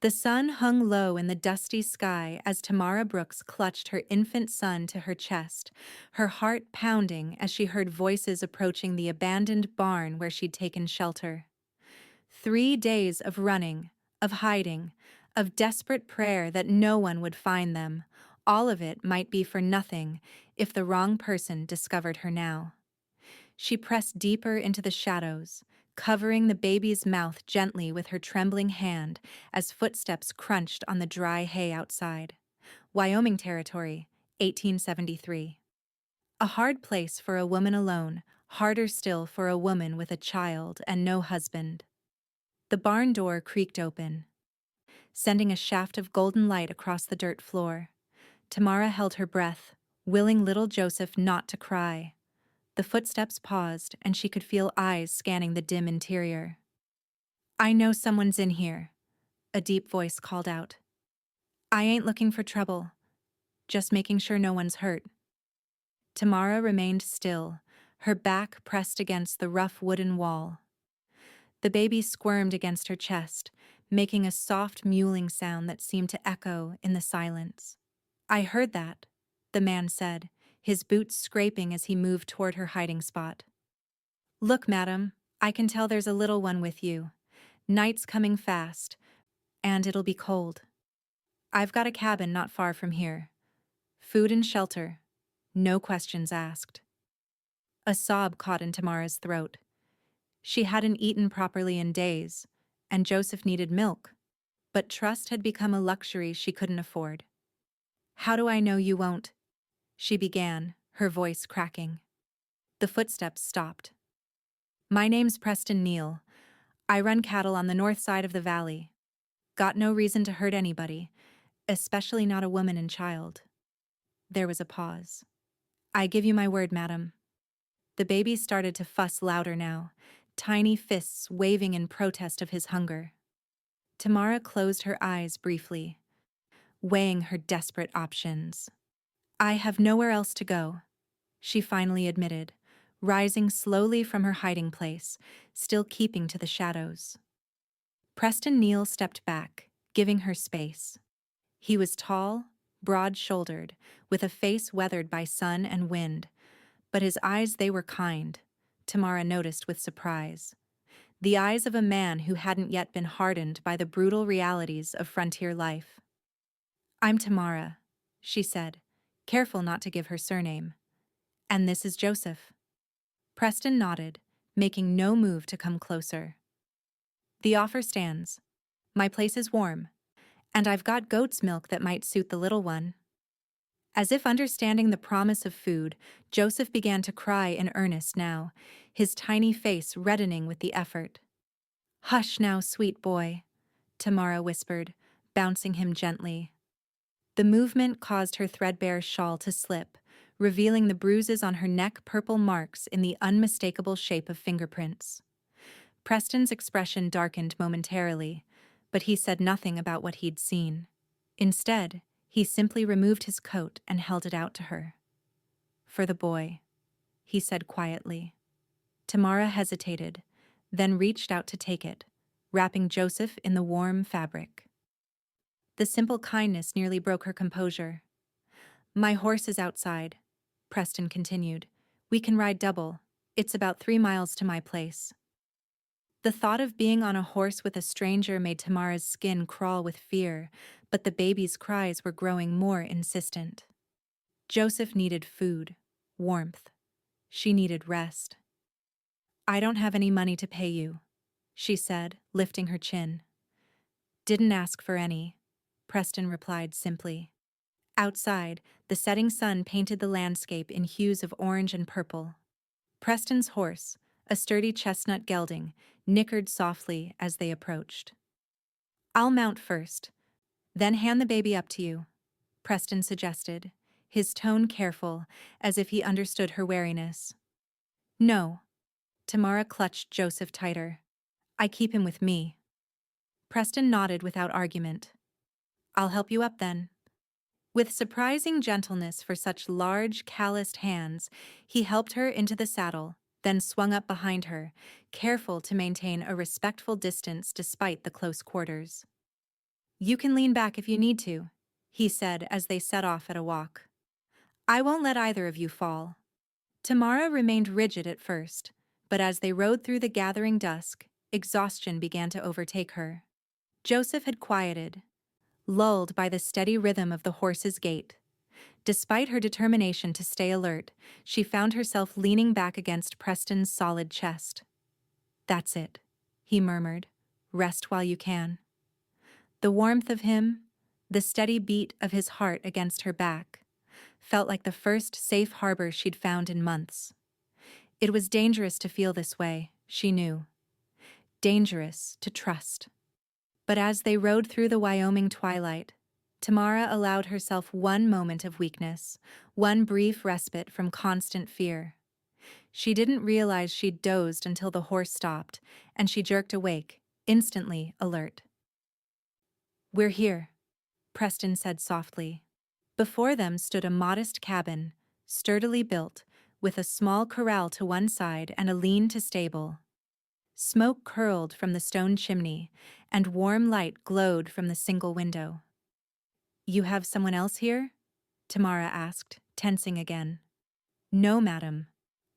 The sun hung low in the dusty sky as Tamara Brooks clutched her infant son to her chest, her heart pounding as she heard voices approaching the abandoned barn where she'd taken shelter. 3 days of running, of hiding, of desperate prayer that no one would find them. All of it might be for nothing if the wrong person discovered her now. She pressed deeper into the shadows, covering the baby's mouth gently with her trembling hand as footsteps crunched on the dry hay outside. Wyoming Territory, 1873. A hard place for a woman alone, harder still for a woman with a child and no husband. The barn door creaked open, sending a shaft of golden light across the dirt floor. Tamara held her breath, willing little Joseph not to cry. The footsteps paused, and she could feel eyes scanning the dim interior. "I know someone's in here," a deep voice called out. "I ain't looking for trouble, just making sure no one's hurt." Tamara remained still, her back pressed against the rough wooden wall. The baby squirmed against her chest, making a soft mewling sound that seemed to echo in the silence. "I heard that," the man said, his boots scraping as he moved toward her hiding spot. "Look, madam, I can tell there's a little one with you. Night's coming fast, and it'll be cold. I've got a cabin not far from here. Food and shelter. No questions asked." A sob caught in Tamara's throat. She hadn't eaten properly in days, and Joseph needed milk. But trust had become a luxury she couldn't afford. "How do I know you won't?" she began, her voice cracking. The footsteps stopped. "My name's Preston Neal. I run cattle on the north side of the valley. Got no reason to hurt anybody, especially not a woman and child." There was a pause. "I give you my word, madam." The baby started to fuss louder now, tiny fists waving in protest of his hunger. Tamara closed her eyes briefly, weighing her desperate options. "I have nowhere else to go," she finally admitted, rising slowly from her hiding place, still keeping to the shadows. Preston Neal stepped back, giving her space. He was tall, broad-shouldered, with a face weathered by sun and wind, but his eyes, they were kind, Tamara noticed with surprise. The eyes of a man who hadn't yet been hardened by the brutal realities of frontier life. "I'm Tamara," she said, careful not to give her surname. "And this is Joseph." Preston nodded, making no move to come closer. "The offer stands. My place is warm, and I've got goat's milk that might suit the little one." As if understanding the promise of food, Joseph began to cry in earnest now, his tiny face reddening with the effort. "Hush now, sweet boy," Tamara whispered, bouncing him gently. The movement caused her threadbare shawl to slip, revealing the bruises on her neck, purple marks in the unmistakable shape of fingerprints. Preston's expression darkened momentarily, but he said nothing about what he'd seen. Instead, he simply removed his coat and held it out to her. "For the boy," he said quietly. Tamara hesitated, then reached out to take it, wrapping Joseph in the warm fabric. The simple kindness nearly broke her composure. "My horse is outside," Preston continued. "We can ride double. It's about 3 miles to my place." The thought of being on a horse with a stranger made Tamara's skin crawl with fear, but the baby's cries were growing more insistent. Joseph needed food, warmth. She needed rest. "I don't have any money to pay you," she said, lifting her chin. "Didn't ask for any," Preston replied simply. Outside, the setting sun painted the landscape in hues of orange and purple. Preston's horse, a sturdy chestnut gelding, nickered softly as they approached. "I'll mount first, then hand the baby up to you," Preston suggested, his tone careful, as if he understood her wariness. "No." Tamara clutched Joseph tighter. "I keep him with me." Preston nodded without argument. "I'll help you up then." With surprising gentleness for such large, calloused hands, he helped her into the saddle, then swung up behind her, careful to maintain a respectful distance despite the close quarters. You can lean back if you need to, he said as they set off at a walk. I won't let either of you fall. Tamara remained rigid at first, but as they rode through the gathering dusk, exhaustion began to overtake her. Joseph had quieted, lulled by the steady rhythm of the horse's gait. Despite her determination to stay alert, she found herself leaning back against Preston's solid chest. That's it, he murmured. Rest while you can. The warmth of him, the steady beat of his heart against her back, felt like the first safe harbor she'd found in months. It was dangerous to feel this way, she knew. Dangerous to trust. But as they rode through the Wyoming twilight, Tamara allowed herself one moment of weakness, one brief respite from constant fear. She didn't realize she'd dozed until the horse stopped, and she jerked awake, instantly alert. We're here, Preston said softly. Before them stood a modest cabin, sturdily built, with a small corral to one side and a lean-to stable. Smoke curled from the stone chimney, and warm light glowed from the single window. You have someone else here? Tamara asked, tensing again. No, madam.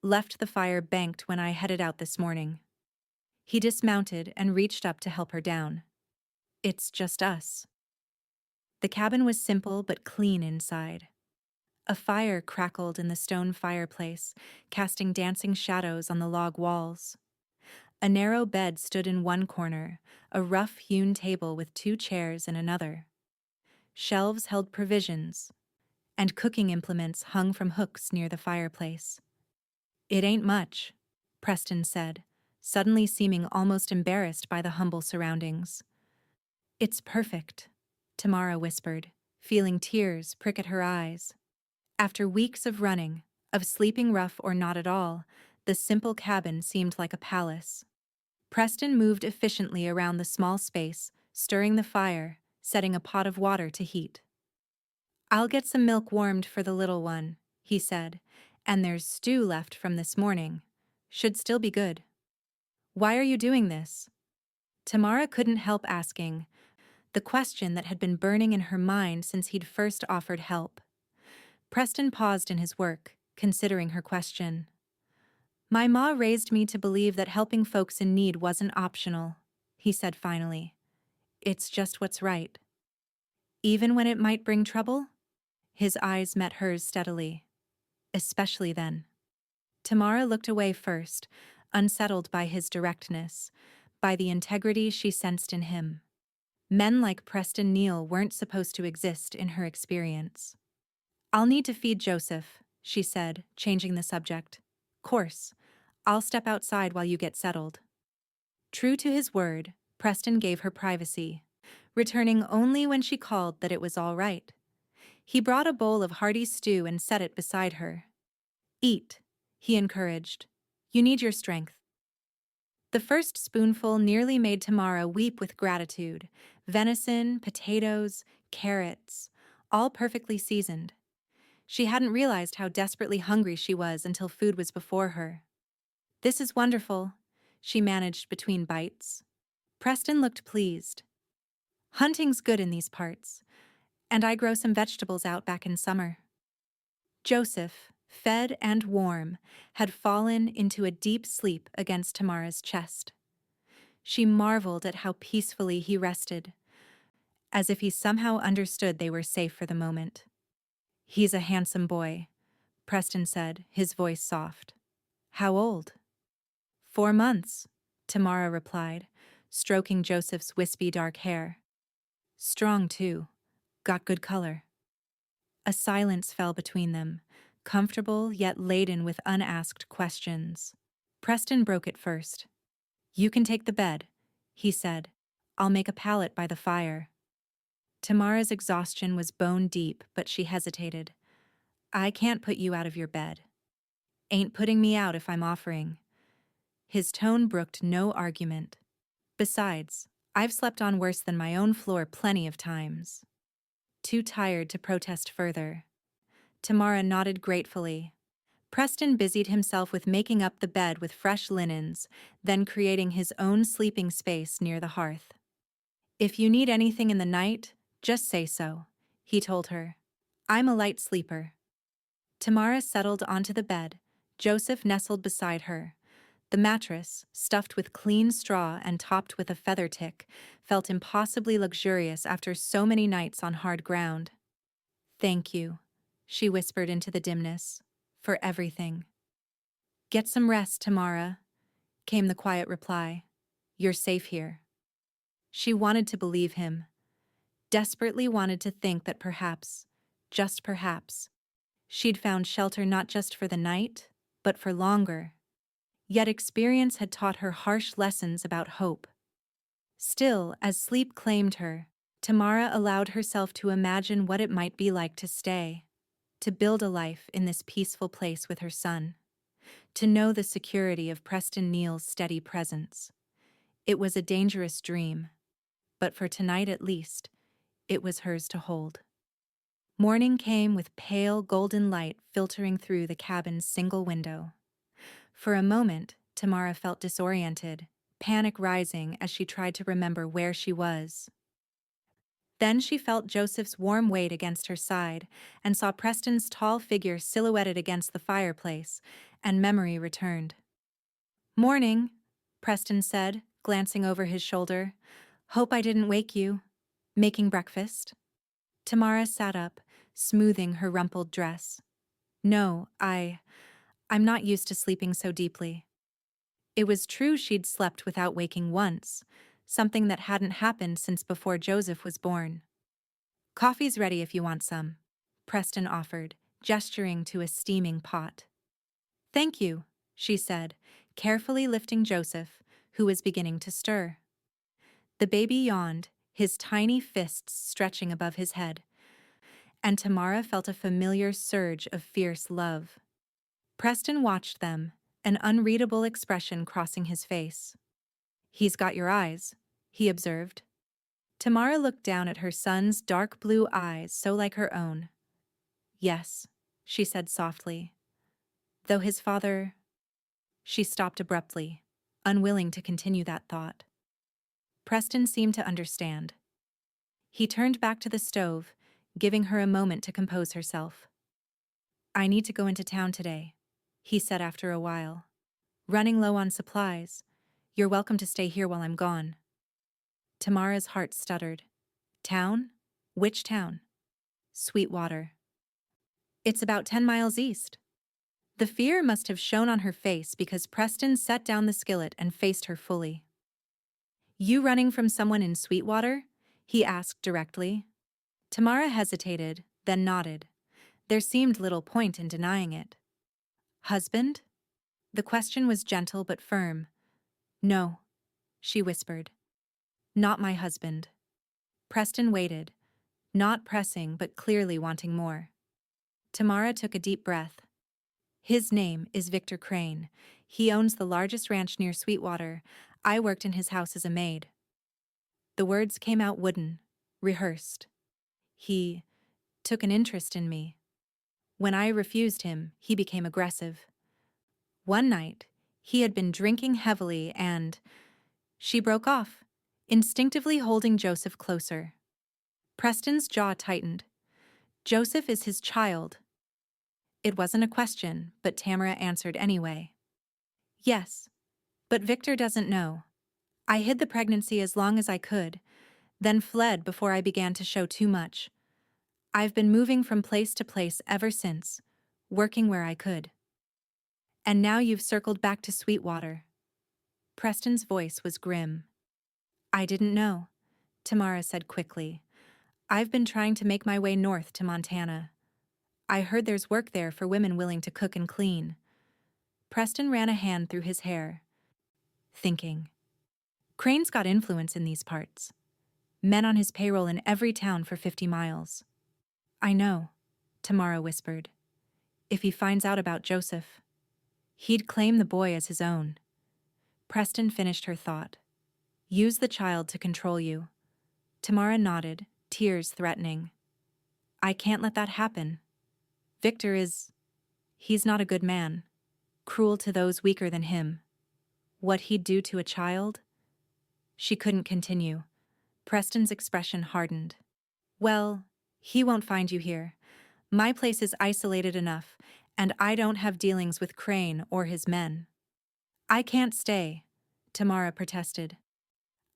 Left the fire banked when I headed out this morning. He dismounted and reached up to help her down. It's just us. The cabin was simple but clean inside. A fire crackled in the stone fireplace, casting dancing shadows on the log walls. A narrow bed stood in one corner, a rough-hewn table with 2 chairs in another. Shelves held provisions, and cooking implements hung from hooks near the fireplace. It ain't much, Preston said, suddenly seeming almost embarrassed by the humble surroundings. It's perfect, Tamara whispered, feeling tears prick at her eyes. After weeks of running, of sleeping rough or not at all, the simple cabin seemed like a palace. Preston moved efficiently around the small space, stirring the fire, setting a pot of water to heat. I'll get some milk warmed for the little one, he said, and there's stew left from this morning. Should still be good. Why are you doing this? Tamara couldn't help asking, the question that had been burning in her mind since he'd first offered help. Preston paused in his work, considering her question. My ma raised me to believe that helping folks in need wasn't optional, he said finally. It's just what's right. Even when it might bring trouble? His eyes met hers steadily. Especially then. Tamara looked away first, unsettled by his directness, by the integrity she sensed in him. Men like Preston Neal weren't supposed to exist in her experience. I'll need to feed Joseph, she said, changing the subject. Course. I'll step outside while you get settled. True to his word, Preston gave her privacy, returning only when she called that it was all right. He brought a bowl of hearty stew and set it beside her. Eat, he encouraged. You need your strength. The first spoonful nearly made Tamara weep with gratitude. Venison, potatoes, carrots, all perfectly seasoned. She hadn't realized how desperately hungry she was until food was before her. This is wonderful, she managed between bites. Preston looked pleased. Hunting's good in these parts, and I grow some vegetables out back in summer. Joseph, fed and warm, had fallen into a deep sleep against Tamara's chest. She marveled at how peacefully he rested, as if he somehow understood they were safe for the moment. He's a handsome boy, Preston said, his voice soft. How old? 4 months, Tamara replied, stroking Joseph's wispy dark hair. Strong, too. Got good color. A silence fell between them, comfortable yet laden with unasked questions. Preston broke it first. You can take the bed, he said. I'll make a pallet by the fire. Tamara's exhaustion was bone deep, but she hesitated. I can't put you out of your bed. Ain't putting me out if I'm offering. His tone brooked no argument. Besides, I've slept on worse than my own floor plenty of times. Too tired to protest further. Tamara nodded gratefully. Preston busied himself with making up the bed with fresh linens, then creating his own sleeping space near the hearth. If you need anything in the night, just say so, he told her. I'm a light sleeper. Tamara settled onto the bed. Joseph nestled beside her. The mattress, stuffed with clean straw and topped with a feather tick, felt impossibly luxurious after so many nights on hard ground. Thank you, she whispered into the dimness, for everything. Get some rest, Tamara, came the quiet reply. You're safe here. She wanted to believe him, desperately wanted to think that perhaps, just perhaps, she'd found shelter not just for the night, but for longer. Yet experience had taught her harsh lessons about hope. Still, as sleep claimed her, Tamara allowed herself to imagine what it might be like to stay, to build a life in this peaceful place with her son, to know the security of Preston Neal's steady presence. It was a dangerous dream, but for tonight at least, it was hers to hold. Morning came with pale golden light filtering through the cabin's single window. For a moment, Tamara felt disoriented, panic rising as she tried to remember where she was. Then she felt Joseph's warm weight against her side and saw Preston's tall figure silhouetted against the fireplace, and memory returned. Morning, Preston said, glancing over his shoulder. Hope I didn't wake you. Making breakfast? Tamara sat up, smoothing her rumpled dress. No, I'm not used to sleeping so deeply. It was true she'd slept without waking once, something that hadn't happened since before Joseph was born. Coffee's ready if you want some, Preston offered, gesturing to a steaming pot. Thank you, she said, carefully lifting Joseph, who was beginning to stir. The baby yawned, his tiny fists stretching above his head, and Tamara felt a familiar surge of fierce love. Preston watched them, an unreadable expression crossing his face. He's got your eyes, he observed. Tamara looked down at her son's dark blue eyes so like her own. Yes, she said softly. Though his father... She stopped abruptly, unwilling to continue that thought. Preston seemed to understand. He turned back to the stove, giving her a moment to compose herself. I need to go into town today, he said after a while. Running low on supplies. You're welcome to stay here while I'm gone. Tamara's heart stuttered. Town? Which town? Sweetwater. It's about 10 miles east. The fear must have shown on her face because Preston set down the skillet and faced her fully. You running from someone in Sweetwater? He asked directly. Tamara hesitated, then nodded. There seemed little point in denying it. Husband? The question was gentle but firm. No, she whispered. Not my husband. Preston waited, not pressing but clearly wanting more. Tamara took a deep breath. His name is Victor Krane. He owns the largest ranch near Sweetwater. I worked in his house as a maid. The words came out wooden, rehearsed. He took an interest in me. When I refused him, he became aggressive. One night, he had been drinking heavily and... She broke off, instinctively holding Joseph closer. Preston's jaw tightened. Joseph is his child. It wasn't a question, but Tamara answered anyway. Yes, but Victor doesn't know. I hid the pregnancy as long as I could, then fled before I began to show too much. I've been moving from place to place ever since, working where I could. And now you've circled back to Sweetwater. Preston's voice was grim. I didn't know, Tamara said quickly. I've been trying to make my way north to Montana. I heard there's work there for women willing to cook and clean. Preston ran a hand through his hair, thinking. Crane's got influence in these parts. Men on his payroll in every town for 50 miles. I know, Tamara whispered. If he finds out about Joseph, he'd claim the boy as his own. Preston finished her thought. Use the child to control you. Tamara nodded, tears threatening. I can't let that happen. Victor he's not a good man. Cruel to those weaker than him. What he'd do to a child? She couldn't continue. Preston's expression hardened. Well, he won't find you here. My place is isolated enough, and I don't have dealings with Krane or his men. I can't stay, Tamara protested.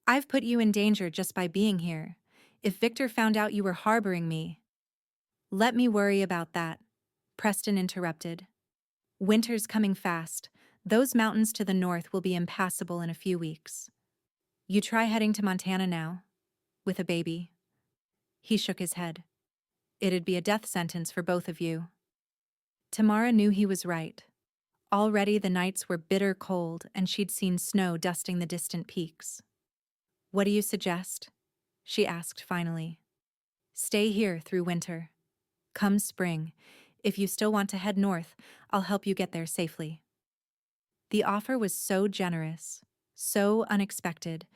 I've put you in danger just by being here. If Victor found out you were harboring me— Let me worry about that, Preston interrupted. Winter's coming fast. Those mountains to the north will be impassable in a few weeks. You try heading to Montana now, with a baby. He shook his head. It'd be a death sentence for both of you. Tamara knew he was right. Already the nights were bitter cold and she'd seen snow dusting the distant peaks. What do you suggest? She asked finally. Stay here through winter. Come spring, if you still want to head north, I'll help you get there safely. The offer was so generous, so unexpected,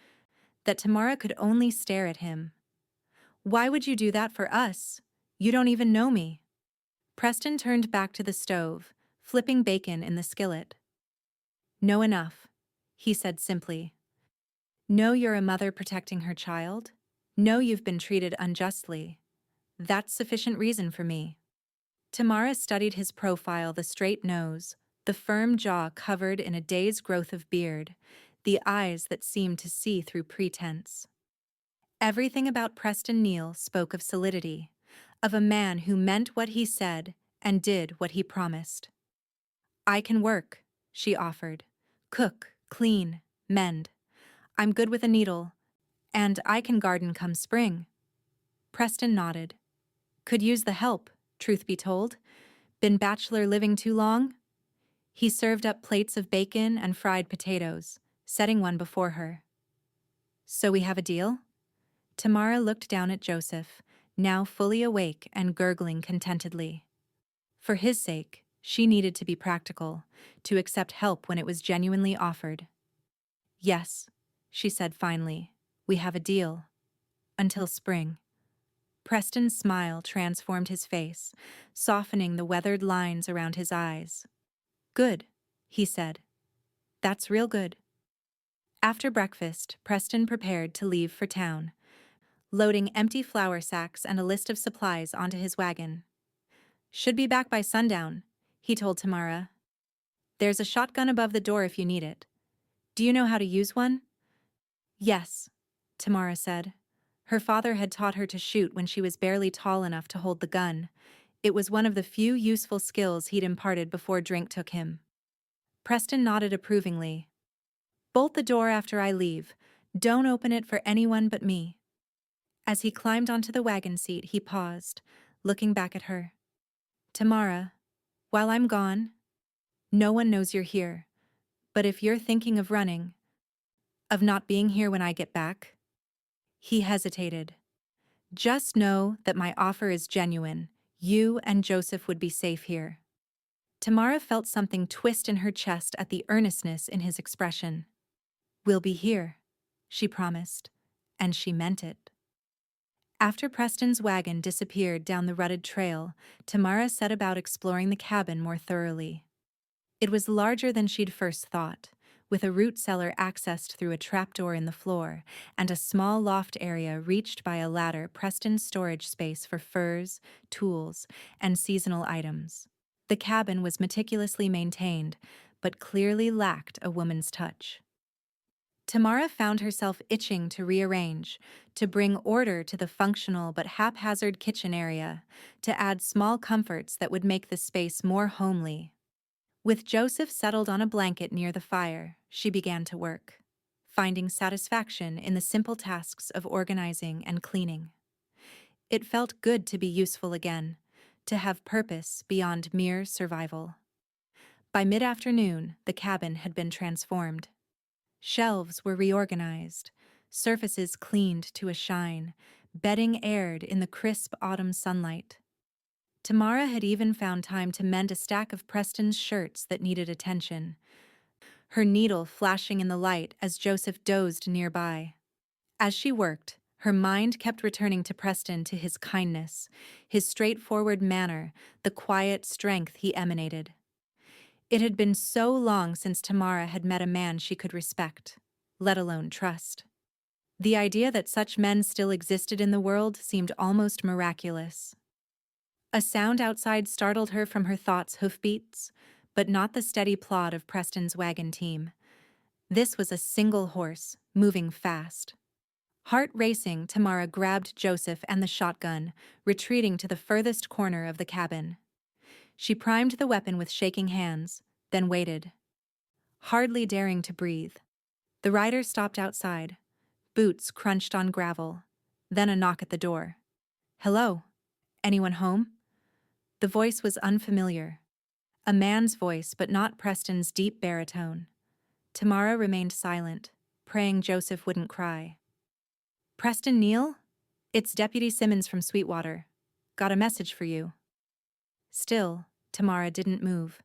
that Tamara could only stare at him. Why would you do that for us? You don't even know me. Preston turned back to the stove, flipping bacon in the skillet. Know enough, he said simply. Know you're a mother protecting her child. Know you've been treated unjustly. That's sufficient reason for me. Tamara studied his profile, the straight nose, the firm jaw covered in a day's growth of beard, the eyes that seemed to see through pretense. Everything about Preston Neal spoke of solidity, of a man who meant what he said and did what he promised. I can work, she offered. Cook, clean, mend. I'm good with a needle, and I can garden come spring. Preston nodded. Could use the help, truth be told. Been bachelor living too long? He served up plates of bacon and fried potatoes, setting one before her. So we have a deal? Tamara looked down at Joseph, now fully awake and gurgling contentedly. For his sake, she needed to be practical, to accept help when it was genuinely offered. Yes, she said finally, we have a deal. Until spring. Preston's smile transformed his face, softening the weathered lines around his eyes. Good, he said. That's real good. After breakfast, Preston prepared to leave for town, loading empty flour sacks and a list of supplies onto his wagon. Should be back by sundown, he told Tamara. There's a shotgun above the door if you need it. Do you know how to use one? Yes, Tamara said. Her father had taught her to shoot when she was barely tall enough to hold the gun. It was one of the few useful skills he'd imparted before drink took him. Preston nodded approvingly. Bolt the door after I leave. Don't open it for anyone but me. As he climbed onto the wagon seat, he paused, looking back at her. Tamara, while I'm gone, no one knows you're here. But if you're thinking of running, of not being here when I get back— He hesitated. Just know that my offer is genuine. You and Joseph would be safe here. Tamara felt something twist in her chest at the earnestness in his expression. We'll be here, she promised, and she meant it. After Preston's wagon disappeared down the rutted trail, Tamara set about exploring the cabin more thoroughly. It was larger than she'd first thought, with a root cellar accessed through a trapdoor in the floor, and a small loft area reached by a ladder. Preston's storage space for furs, tools, and seasonal items. The cabin was meticulously maintained, but clearly lacked a woman's touch. Tamara found herself itching to rearrange, to bring order to the functional but haphazard kitchen area, to add small comforts that would make the space more homely. With Joseph settled on a blanket near the fire, she began to work, finding satisfaction in the simple tasks of organizing and cleaning. It felt good to be useful again, to have purpose beyond mere survival. By mid-afternoon, the cabin had been transformed. Shelves were reorganized, surfaces cleaned to a shine, bedding aired in the crisp autumn sunlight. Tamara had even found time to mend a stack of Preston's shirts that needed attention, her needle flashing in the light as Joseph dozed nearby. As she worked, her mind kept returning to Preston, to his kindness, his straightforward manner, the quiet strength he emanated. It had been so long since Tamara had met a man she could respect, let alone trust. The idea that such men still existed in the world seemed almost miraculous. A sound outside startled her from her thoughts' hoofbeats, but not the steady plod of Preston's wagon team. This was a single horse, moving fast. Heart racing, Tamara grabbed Joseph and the shotgun, retreating to the furthest corner of the cabin. She primed the weapon with shaking hands, then waited, hardly daring to breathe. The rider stopped outside. Boots crunched on gravel. Then a knock at the door. "Hello? Anyone home?" The voice was unfamiliar. A man's voice, but not Preston's deep baritone. Tamara remained silent, praying Joseph wouldn't cry. "Preston Neal? It's Deputy Simmons from Sweetwater. Got a message for you." Still, Tamara didn't move.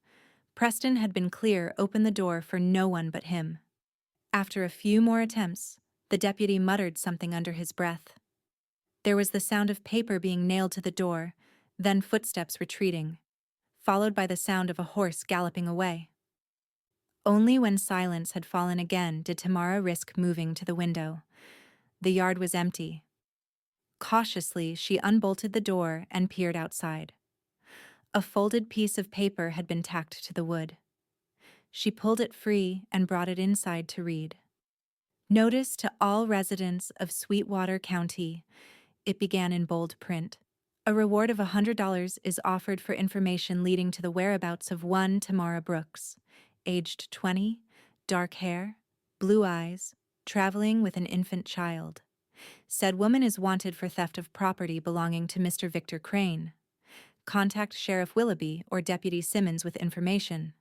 Preston had been clear, open the door for no one but him. After a few more attempts, the deputy muttered something under his breath. There was the sound of paper being nailed to the door, then footsteps retreating, followed by the sound of a horse galloping away. Only when silence had fallen again did Tamara risk moving to the window. The yard was empty. Cautiously, she unbolted the door and peered outside. A folded piece of paper had been tacked to the wood. She pulled it free and brought it inside to read. "Notice to all residents of Sweetwater County." It began in bold print. "A reward of $100 is offered for information leading to the whereabouts of one Tamara Brooks, aged 20, dark hair, blue eyes, traveling with an infant child. Said woman is wanted for theft of property belonging to Mr. Victor Krane. Contact Sheriff Willoughby or Deputy Simmons with information."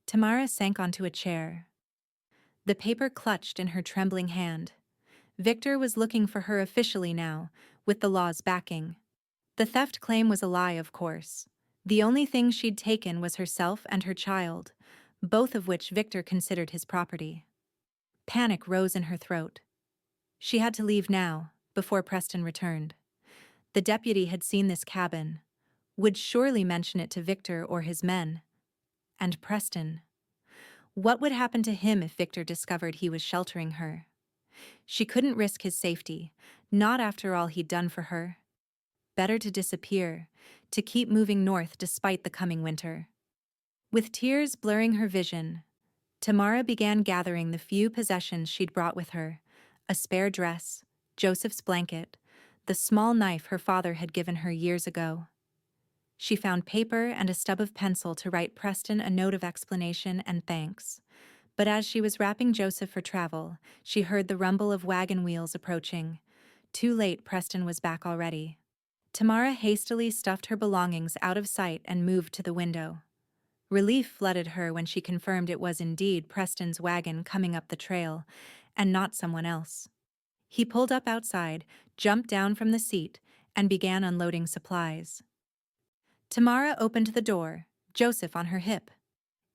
Tamara sank onto a chair. The paper clutched in her trembling hand. Victor was looking for her officially now, with the law's backing. The theft claim was a lie, of course. The only thing she'd taken was herself and her child, both of which Victor considered his property. Panic rose in her throat. She had to leave now, before Preston returned. The deputy had seen this cabin, would surely mention it to Victor or his men. And Preston. What would happen to him if Victor discovered he was sheltering her? She couldn't risk his safety, not after all he'd done for her. Better to disappear, to keep moving north despite the coming winter. With tears blurring her vision, Tamara began gathering the few possessions she'd brought with her: a spare dress, Joseph's blanket, the small knife her father had given her years ago. She found paper and a stub of pencil to write Preston a note of explanation and thanks. But as she was wrapping Joseph for travel, she heard the rumble of wagon wheels approaching. Too late, Preston was back already. Tamara hastily stuffed her belongings out of sight and moved to the window. Relief flooded her when she confirmed it was indeed Preston's wagon coming up the trail, and not someone else. He pulled up outside, jumped down from the seat, and began unloading supplies. Tamara opened the door, Joseph on her hip.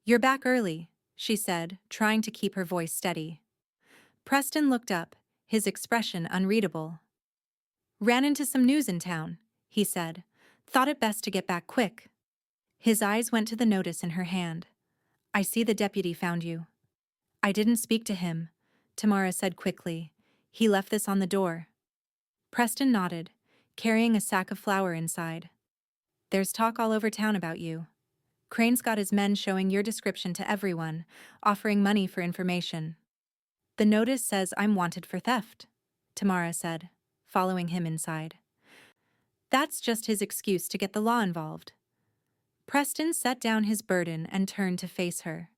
"You're back early," she said, trying to keep her voice steady. Preston looked up, his expression unreadable. "Ran into some news in town," he said. "Thought it best to get back quick." His eyes went to the notice in her hand. "I see the deputy found you." "I didn't speak to him," Tamara said quickly. "He left this on the door." Preston nodded, carrying a sack of flour inside. "There's talk all over town about you. Crane's got his men showing your description to everyone, offering money for information." "The notice says I'm wanted for theft," Tamara said, following him inside. "That's just his excuse to get the law involved." Preston set down his burden and turned to face her.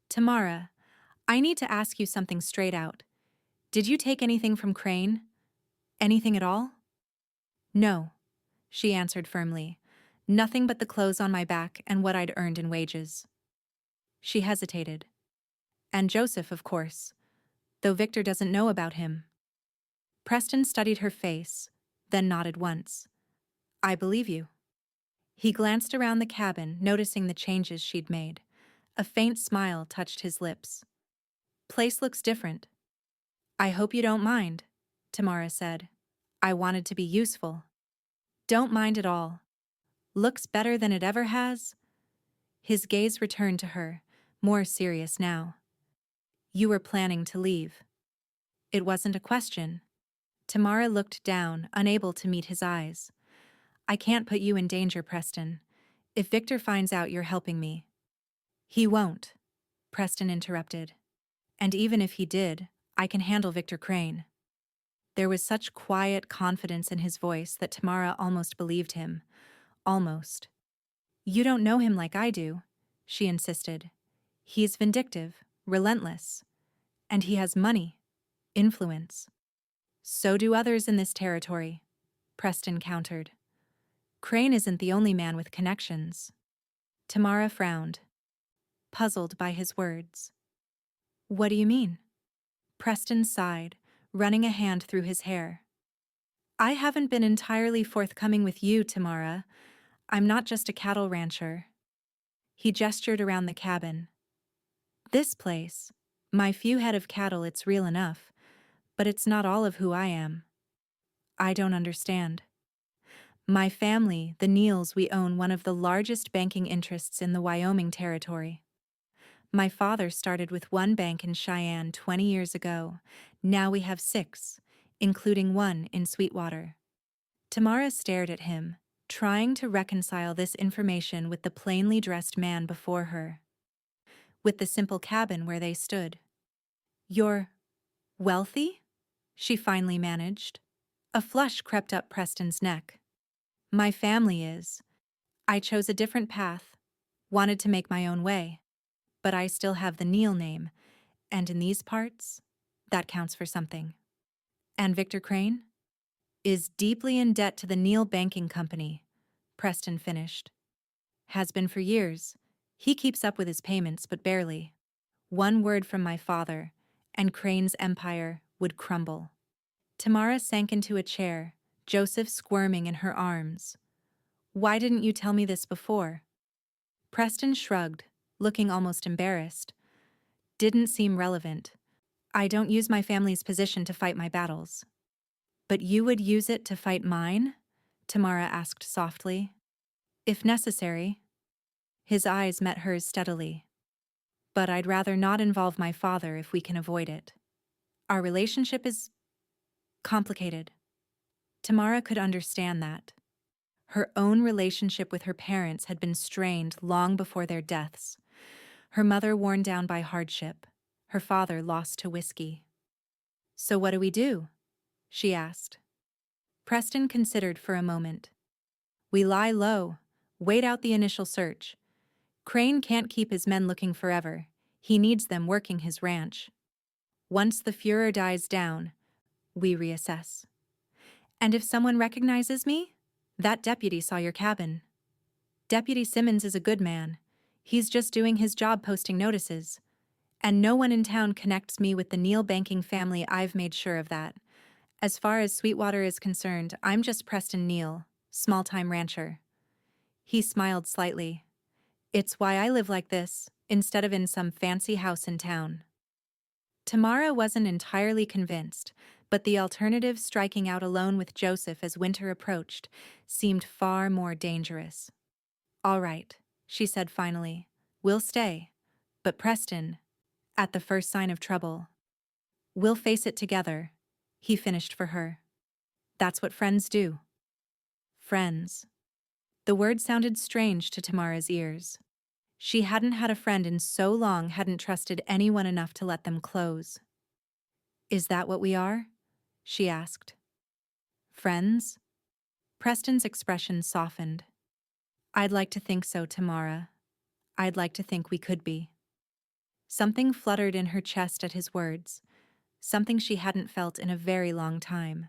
"Tamara, I need to ask you something straight out. Did you take anything from Krane? Anything at all?" "No," she answered firmly. "Nothing but the clothes on my back and what I'd earned in wages." She hesitated. "And Joseph, of course, though Victor doesn't know about him." Preston studied her face, then nodded once. "I believe you." He glanced around the cabin, noticing the changes she'd made. A faint smile touched his lips. "Place looks different." "I hope you don't mind," Tamara said. "I wanted to be useful." "Don't mind at all. Looks better than it ever has." His gaze returned to her, more serious now. "You were planning to leave." It wasn't a question. Tamara looked down, unable to meet his eyes. I can't put you in danger, Preston. If Victor finds out you're helping me. He won't, Preston interrupted. And even if he did, I can handle Victor Krane. There was such quiet confidence in his voice that Tamara almost believed him. Almost. You don't know him like I do, she insisted. He's vindictive, relentless. And he has money, influence. So do others in this territory, Preston countered. Krane isn't the only man with connections. Tamara frowned, puzzled by his words. What do you mean? Preston sighed, running a hand through his hair. I haven't been entirely forthcoming with you, Tamara. I'm not just a cattle rancher. He gestured around the cabin. This place, my few head of cattle, it's real enough, but it's not all of who I am. I don't understand. My family, the Neals, we own one of the largest banking interests in the Wyoming Territory. My father started with one bank in Cheyenne 20 years ago. Now we have 6, including one in Sweetwater. Tamara stared at him, trying to reconcile this information with the plainly dressed man before her. With the simple cabin where they stood. You're wealthy? She finally managed. A flush crept up Preston's neck. My family is. I chose a different path, wanted to make my own way. But I still have the Neal name, and in these parts, that counts for something. And Victor Krane? Is deeply in debt to the Neal Banking Company, Preston finished. Has been for years. He keeps up with his payments, but barely. One word from my father, and Crane's empire would crumble. Tamara sank into a chair, Joseph squirming in her arms. Why didn't you tell me this before? Preston shrugged, looking almost embarrassed. Didn't seem relevant. I don't use my family's position to fight my battles. But you would use it to fight mine? Tamara asked softly. If necessary. His eyes met hers steadily. But I'd rather not involve my father if we can avoid it. Our relationship is complicated. Tamara could understand that. Her own relationship with her parents had been strained long before their deaths. Her mother worn down by hardship, her father lost to whiskey. So what do we do? She asked. Preston considered for a moment. We lie low, wait out the initial search. Krane can't keep his men looking forever. He needs them working his ranch. Once the furor dies down, we reassess. And if someone recognizes me? That deputy saw your cabin. Deputy Simmons is a good man. He's just doing his job posting notices. And no one in town connects me with the Neal banking family. I've made sure of that. As far as Sweetwater is concerned, I'm just Preston Neal, small-time rancher. He smiled slightly. It's why I live like this, instead of in some fancy house in town. Tamara wasn't entirely convinced, but the alternative, striking out alone with Joseph as winter approached, seemed far more dangerous. All right, she said finally. We'll stay. But Preston, at the first sign of trouble. We'll face it together, he finished for her. That's what friends do. Friends. The word sounded strange to Tamara's ears. She hadn't had a friend in so long, hadn't trusted anyone enough to let them close. Is that what we are? She asked. Friends? Preston's expression softened. I'd like to think so, Tamara. I'd like to think we could be. Something fluttered in her chest at his words, something she hadn't felt in a very long time.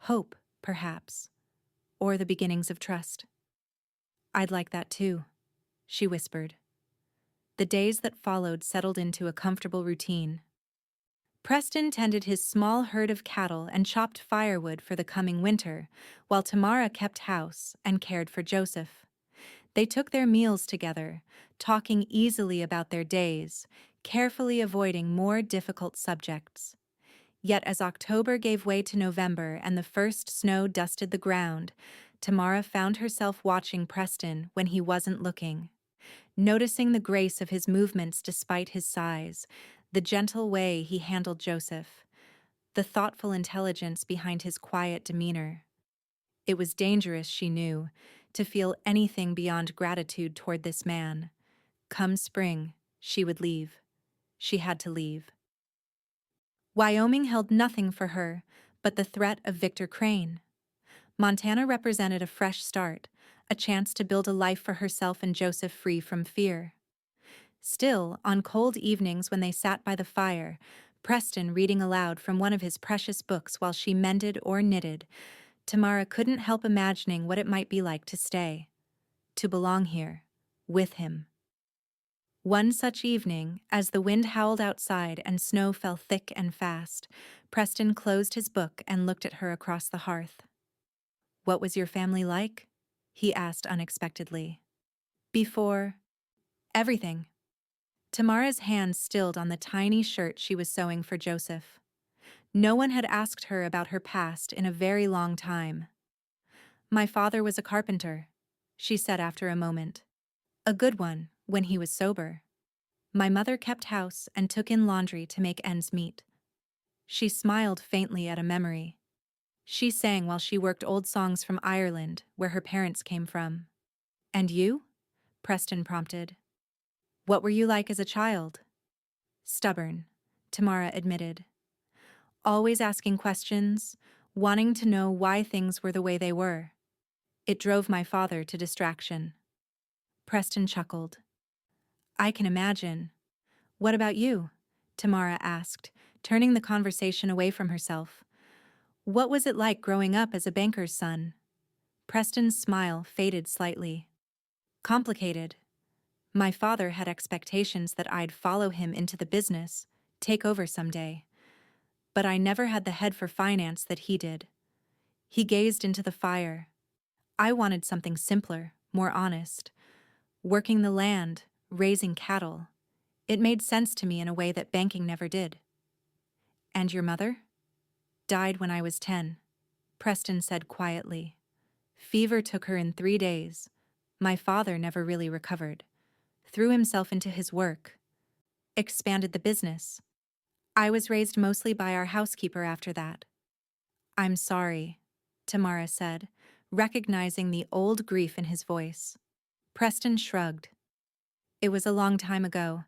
Hope, perhaps, or the beginnings of trust. I'd like that too, she whispered. The days that followed settled into a comfortable routine. Preston tended his small herd of cattle and chopped firewood for the coming winter, while Tamara kept house and cared for Joseph. They took their meals together, talking easily about their days, carefully avoiding more difficult subjects. Yet as October gave way to November and the first snow dusted the ground, Tamara found herself watching Preston when he wasn't looking, noticing the grace of his movements despite his size, the gentle way he handled Joseph. the thoughtful intelligence behind his quiet demeanor. It was dangerous, she knew, to feel anything beyond gratitude toward this man. Come spring, she would leave. She had to leave. Wyoming held nothing for her but the threat of Victor Krane. Montana represented a fresh start, a chance to build a life for herself and Joseph free from fear. Still, on cold evenings when they sat by the fire, Preston reading aloud from one of his precious books while she mended or knitted, Tamara couldn't help imagining what it might be like to stay, to belong here, with him. One such evening, as the wind howled outside and snow fell thick and fast, Preston closed his book and looked at her across the hearth. "What was your family like?" he asked unexpectedly. "Before everything." Tamara's hands stilled on the tiny shirt she was sewing for Joseph. No one had asked her about her past in a very long time. "My father was a carpenter," she said after a moment. "A good one, when he was sober. My mother kept house and took in laundry to make ends meet." She smiled faintly at a memory. She sang while she worked old songs from Ireland, where her parents came from. "And you?" Preston prompted. "What were you like as a child?" "Stubborn," Tamara admitted. "Always asking questions, wanting to know why things were the way they were. It drove my father to distraction." Preston chuckled. "I can imagine. What about you?" Tamara asked, turning the conversation away from herself. "What was it like growing up as a banker's son?" Preston's smile faded slightly. "Complicated. My father had expectations that I'd follow him into the business, take over someday. But I never had the head for finance that he did." He gazed into the fire. "I wanted something simpler, more honest. Working the land, raising cattle. It made sense to me in a way that banking never did." "And your mother?" "Died when I was 10, Preston said quietly. "Fever took her in 3 days. My father never really recovered. Threw himself into his work. Expanded the business. I was raised mostly by our housekeeper after that." "I'm sorry," Tamara said, recognizing the old grief in his voice. Preston shrugged. "It was a long time ago,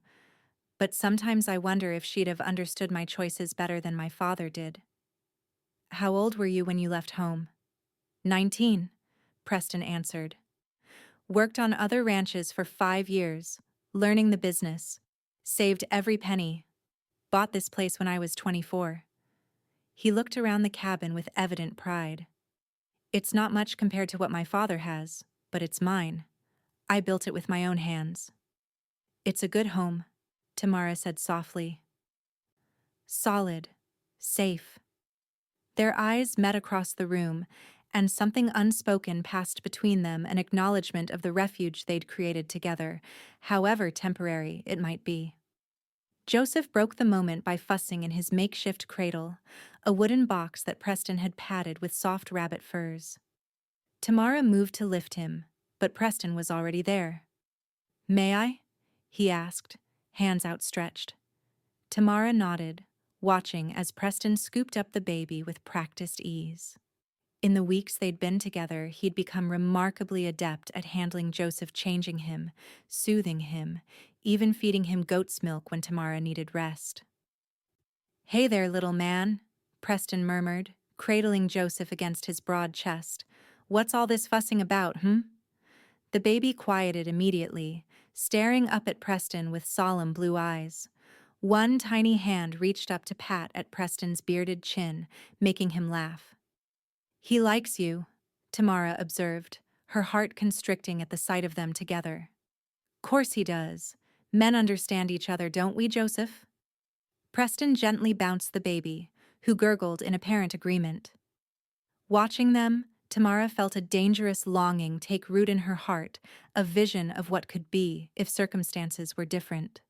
but sometimes I wonder if she'd have understood my choices better than my father did." "How old were you when you left home?" 19, Preston answered. "Worked on other ranches for 5 years, learning the business. Saved every penny. Bought this place when I was 24. He looked around the cabin with evident pride. "It's not much compared to what my father has, but it's mine. I built it with my own hands." "It's a good home," Tamara said softly. "Solid. Safe." Their eyes met across the room, and something unspoken passed between them, an acknowledgement of the refuge they'd created together, however temporary it might be. Joseph broke the moment by fussing in his makeshift cradle, a wooden box that Preston had padded with soft rabbit furs. Tamara moved to lift him, but Preston was already there. "May I?" he asked, hands outstretched. Tamara nodded, watching as Preston scooped up the baby with practiced ease. In the weeks they'd been together, he'd become remarkably adept at handling Joseph, changing him, soothing him, even feeding him goat's milk when Tamara needed rest. "Hey there, little man," Preston murmured, cradling Joseph against his broad chest. "What's all this fussing about, The baby quieted immediately, staring up at Preston with solemn blue eyes. One tiny hand reached up to pat at Preston's bearded chin, making him laugh. "He likes you," Tamara observed, her heart constricting at the sight of them together. "Course he does. Men understand each other, don't we, Joseph?" Preston gently bounced the baby, who gurgled in apparent agreement. Watching them, Tamara felt a dangerous longing take root in her heart, a vision of what could be if circumstances were different.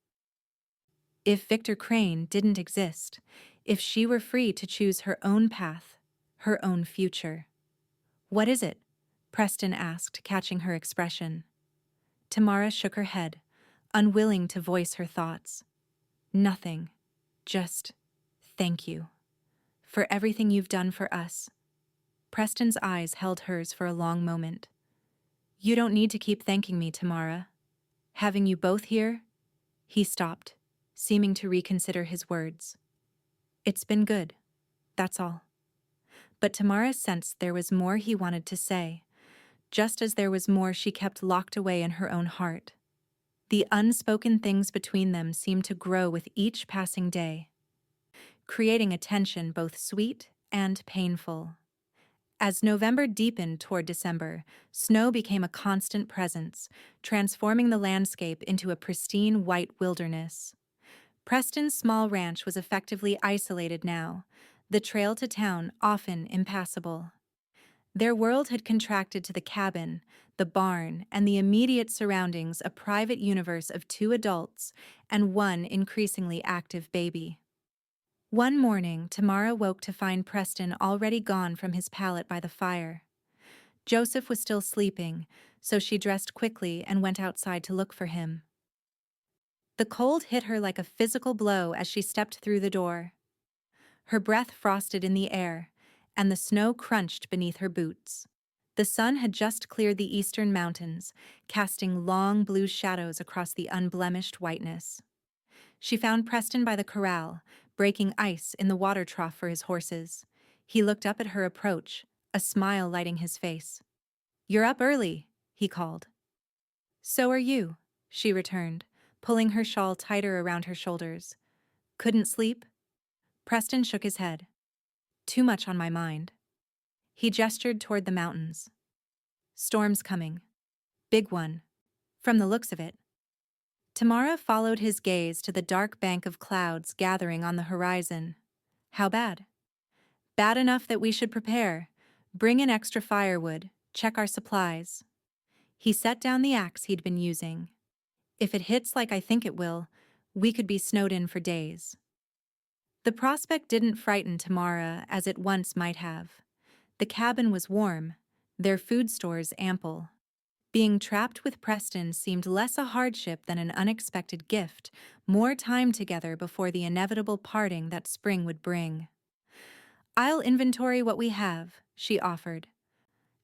If Victor Krane didn't exist, if she were free to choose her own path, her own future. "What is it?" Preston asked, catching her expression. Tamara shook her head, unwilling to voice her thoughts. "Nothing. Just thank you. for everything you've done for us." Preston's eyes held hers for a long moment. "You don't need to keep thanking me, Tamara. Having you both here?" He stopped, seeming to reconsider his words. "It's been good, that's all." But Tamara sensed there was more he wanted to say, just as there was more she kept locked away in her own heart. The unspoken things between them seemed to grow with each passing day, creating a tension both sweet and painful. As November deepened toward December, snow became a constant presence, transforming the landscape into a pristine white wilderness. Preston's small ranch was effectively isolated now, the trail to town often impassable. Their world had contracted to the cabin, the barn, and the immediate surroundings, a private universe of 2 adults and one increasingly active baby. One morning, Tamara woke to find Preston already gone from his pallet by the fire. Joseph was still sleeping, so she dressed quickly and went outside to look for him. The cold hit her like a physical blow as she stepped through the door. Her breath frosted in the air, and the snow crunched beneath her boots. The sun had just cleared the eastern mountains, casting long blue shadows across the unblemished whiteness. She found Preston by the corral, breaking ice in the water trough for his horses. He looked up at her approach, a smile lighting his face. "You're up early," he called. "So are you," she returned, pulling her shawl tighter around her shoulders. "Couldn't sleep?" Preston shook his head. "Too much on my mind." He gestured toward the mountains. "Storm's coming. Big one. From the looks of it." Tamara followed his gaze to the dark bank of clouds gathering on the horizon. "How bad?" "Bad enough that we should prepare. Bring in extra firewood. Check our supplies." He set down the axe he'd been using. "If it hits like I think it will, we could be snowed in for days." The prospect didn't frighten Tamara as it once might have. The cabin was warm, their food stores ample. Being trapped with Preston seemed less a hardship than an unexpected gift, more time together before the inevitable parting that spring would bring. "I'll inventory what we have," she offered.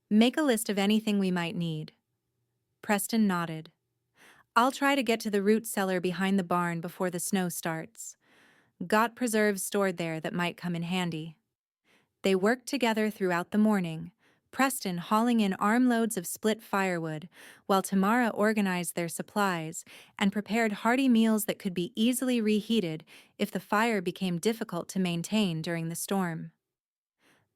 "Make a list of anything we might need." Preston nodded. "I'll try to get to the root cellar behind the barn before the snow starts. Got preserves stored there that might come in handy." They worked together throughout the morning, Preston hauling in armloads of split firewood, while Tamara organized their supplies and prepared hearty meals that could be easily reheated if the fire became difficult to maintain during the storm.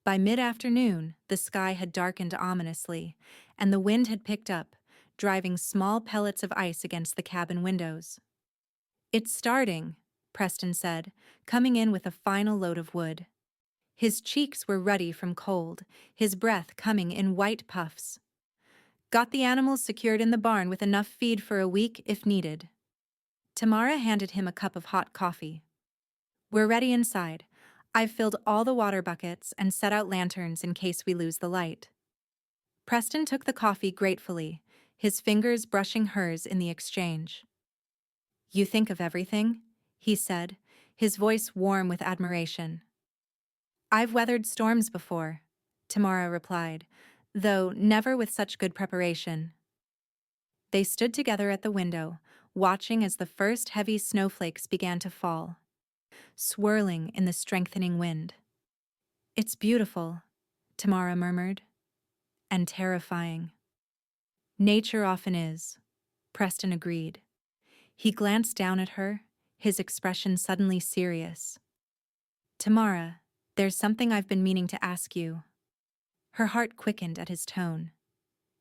By mid-afternoon, the sky had darkened ominously, and the wind had picked up, driving small pellets of ice against the cabin windows. "It's starting," Preston said, coming in with a final load of wood. His cheeks were ruddy from cold, his breath coming in white puffs. "Got the animals secured in the barn with enough feed for a week if needed." Tamara handed him a cup of hot coffee. "We're ready inside. I've filled all the water buckets and set out lanterns in case we lose the light." Preston took the coffee gratefully, his fingers brushing hers in the exchange. "You think of everything?" he said, his voice warm with admiration. "I've weathered storms before," Tamara replied, though never with such good preparation. They stood together at the window, watching as the first heavy snowflakes began to fall, swirling in the strengthening wind. "It's beautiful," Tamara murmured, "and terrifying." "Nature often is," Preston agreed. He glanced down at her, his expression suddenly serious. "Tamara, there's something I've been meaning to ask you." Her heart quickened at his tone.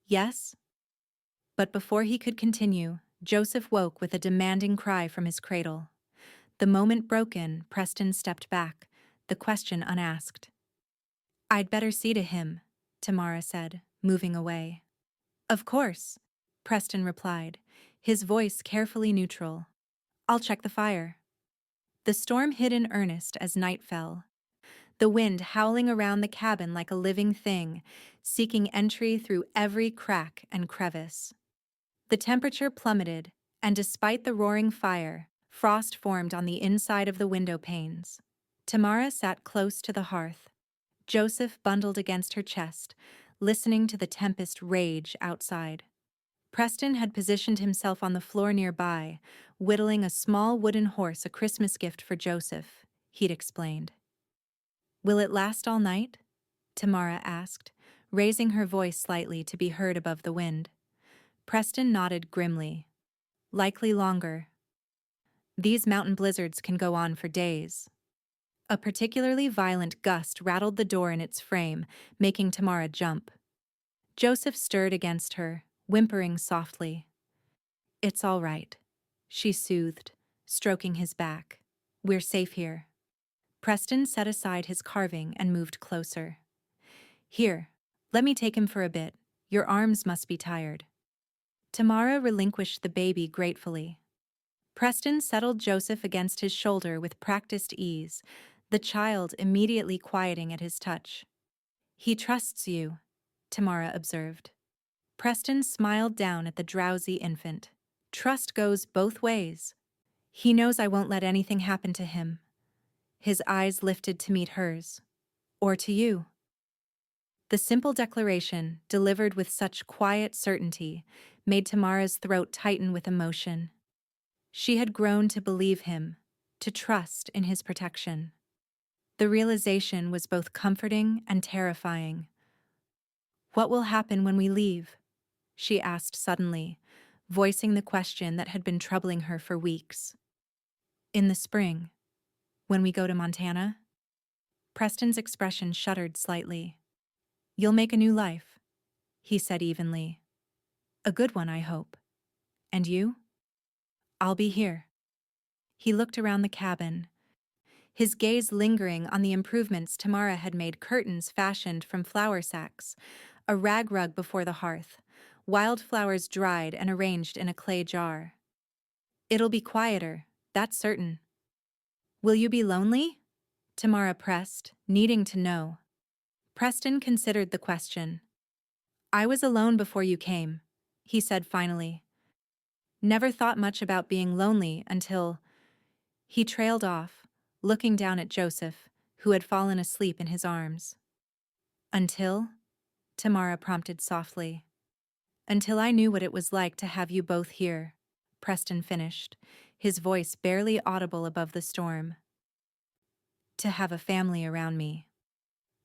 "Yes?" But before he could continue, Joseph woke with a demanding cry from his cradle. The moment broken, Preston stepped back, the question unasked. "I'd better see to him," Tamara said, moving away. "Of course," Preston replied, his voice carefully neutral. "I'll check the fire." The storm hit in earnest as night fell, the wind howling around the cabin like a living thing, seeking entry through every crack and crevice. The temperature plummeted, and despite the roaring fire, frost formed on the inside of the window panes. Tamara sat close to the hearth, Joseph bundled against her chest, listening to the tempest rage outside. Preston had positioned himself on the floor nearby, whittling a small wooden horse, a Christmas gift for Joseph, he'd explained. "Will it last all night?" Tamara asked, raising her voice slightly to be heard above the wind. Preston nodded grimly. "Likely longer. These mountain blizzards can go on for days." A particularly violent gust rattled the door in its frame, making Tamara jump. Joseph stirred against her, whimpering softly. "It's all right," she soothed, stroking his back. "We're safe here." Preston set aside his carving and moved closer. "Here, let me take him for a bit. Your arms must be tired." Tamara relinquished the baby gratefully. Preston settled Joseph against his shoulder with practiced ease, the child immediately quieting at his touch. "He trusts you," Tamara observed. Preston smiled down at the drowsy infant. "Trust goes both ways. He knows I won't let anything happen to him." His eyes lifted to meet hers. "Or to you." The simple declaration, delivered with such quiet certainty, made Tamara's throat tighten with emotion. She had grown to believe him, to trust in his protection. The realization was both comforting and terrifying. "What will happen when we leave?" she asked suddenly, voicing the question that had been troubling her for weeks. "In the spring, when we go to Montana?" Preston's expression shuddered slightly. "You'll make a new life," he said evenly. "A good one, I hope. And you?" "I'll be here." He looked around the cabin, his gaze lingering on the improvements Tamara had made: curtains fashioned from flour sacks, a rag rug before the hearth, wildflowers dried and arranged in a clay jar. "It'll be quieter, that's certain." "Will you be lonely?" Tamara pressed, needing to know. Preston considered the question. "I was alone before you came," he said finally. "Never thought much about being lonely until—" He trailed off, looking down at Joseph, who had fallen asleep in his arms. "Until?" Tamara prompted softly. "Until I knew what it was like to have you both here," Preston finished, his voice barely audible above the storm. "To have a family around me."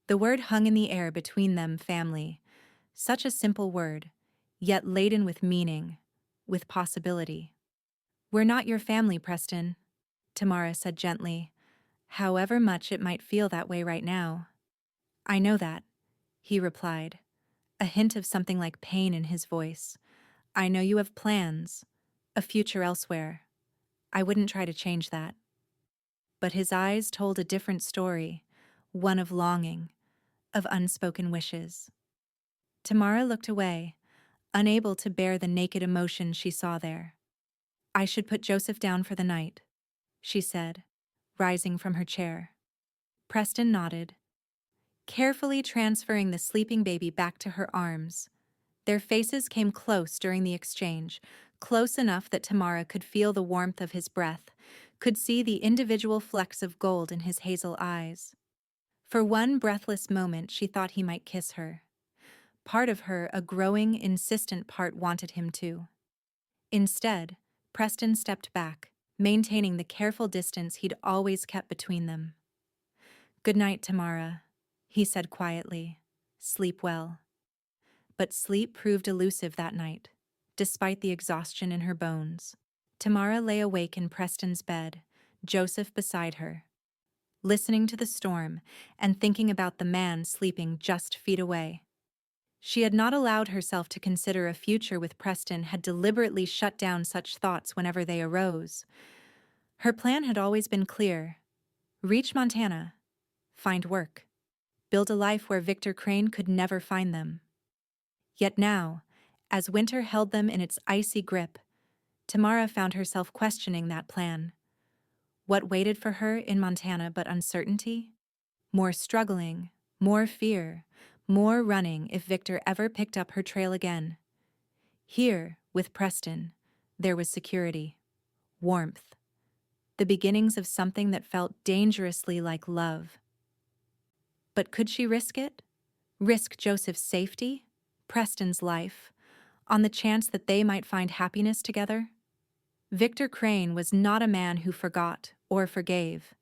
The word hung in the air between them, family. Such a simple word, yet laden with meaning, with possibility. "We're not your family, Preston," Tamara said gently, "however much it might feel that way right now." "I know that," he replied, a hint of something like pain in his voice. "I know you have plans, a future elsewhere. I wouldn't try to change that." But his eyes told a different story, one of longing, of unspoken wishes. Tamara looked away, unable to bear the naked emotion she saw there. "I should put Joseph down for the night," she said, rising from her chair. Preston nodded, carefully transferring the sleeping baby back to her arms. Their faces came close during the exchange, close enough that Tamara could feel the warmth of his breath, could see the individual flecks of gold in his hazel eyes. For one breathless moment she thought he might kiss her. Part of her, a growing, insistent part, wanted him to. Instead, Preston stepped back, maintaining the careful distance he'd always kept between them. "Good night, Tamara," he said quietly. "Sleep well." But sleep proved elusive that night, despite the exhaustion in her bones. Tamara lay awake in Preston's bed, Joseph beside her, listening to the storm and thinking about the man sleeping just feet away. She had not allowed herself to consider a future with Preston, had deliberately shut down such thoughts whenever they arose. Her plan had always been clear: reach Montana, find work, build a life where Victor Krane could never find them. Yet now, as winter held them in its icy grip, Tamara found herself questioning that plan. What waited for her in Montana but uncertainty? More struggling, more fear, more running if Victor ever picked up her trail again. Here, with Preston, there was security, warmth, the beginnings of something that felt dangerously like love. But could she risk it? Risk Joseph's safety, Preston's life, on the chance that they might find happiness together? Victor Krane was not a man who forgot or forgave.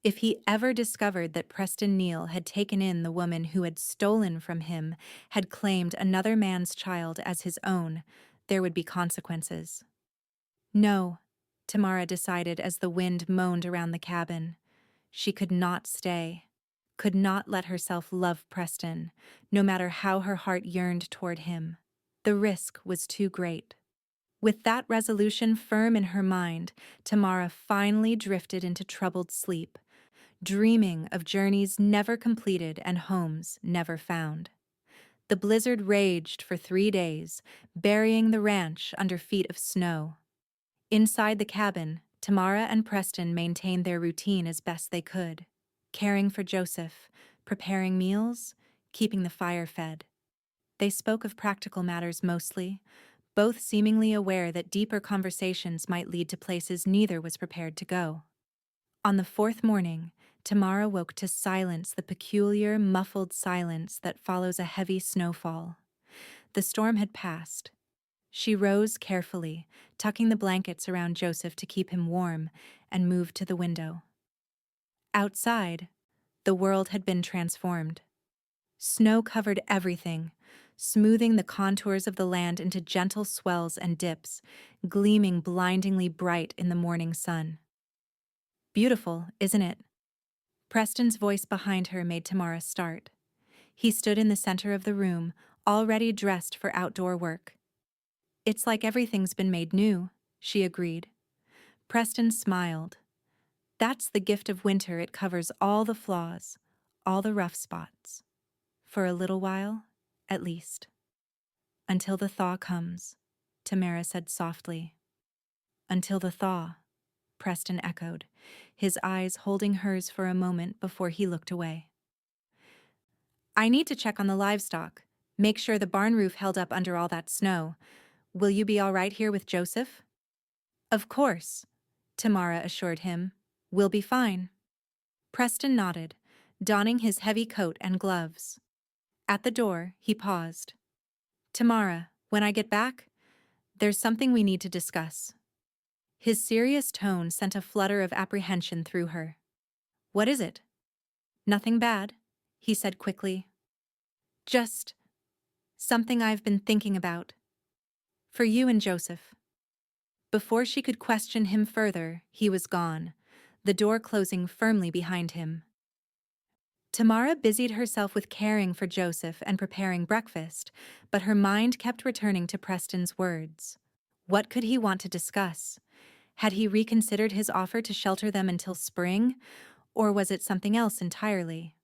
If he ever discovered that Preston Neal had taken in the woman who had stolen from him, had claimed another man's child as his own, there would be consequences. No, Tamara decided as the wind moaned around the cabin. She could not stay, could not let herself love Preston, no matter how her heart yearned toward him. The risk was too great. With that resolution firm in her mind, Tamara finally drifted into troubled sleep, dreaming of journeys never completed and homes never found. The blizzard raged for 3 days, burying the ranch under feet of snow. Inside the cabin, Tamara and Preston maintained their routine as best they could, caring for Joseph, preparing meals, keeping the fire fed. They spoke of practical matters mostly, both seemingly aware that deeper conversations might lead to places neither was prepared to go. On the 4th morning, Tamara woke to silence, the peculiar, muffled silence that follows a heavy snowfall. The storm had passed. She rose carefully, tucking the blankets around Joseph to keep him warm, and moved to the window. Outside, the world had been transformed. Snow covered everything, smoothing the contours of the land into gentle swells and dips, gleaming blindingly bright in the morning sun. Beautiful, isn't it? Preston's voice behind her made Tamara start. He stood in the center of the room, already dressed for outdoor work. It's like everything's been made new, she agreed. Preston smiled. That's the gift of winter, it covers all the flaws, all the rough spots. For a little while, at least. Until the thaw comes, Tamara said softly. Until the thaw, Preston echoed, his eyes holding hers for a moment before he looked away. I need to check on the livestock, make sure the barn roof held up under all that snow. Will you be all right here with Joseph? Of course, Tamara assured him. We'll be fine. Preston nodded, donning his heavy coat and gloves. At the door, he paused. Tamara, when I get back, there's something we need to discuss. His serious tone sent a flutter of apprehension through her. What is it? Nothing bad, he said quickly. Just something I've been thinking about. For you and Joseph. Before she could question him further, he was gone, the door closing firmly behind him. Tamara busied herself with caring for Joseph and preparing breakfast, but her mind kept returning to Preston's words. What could he want to discuss? Had he reconsidered his offer to shelter them until spring, or was it something else entirely?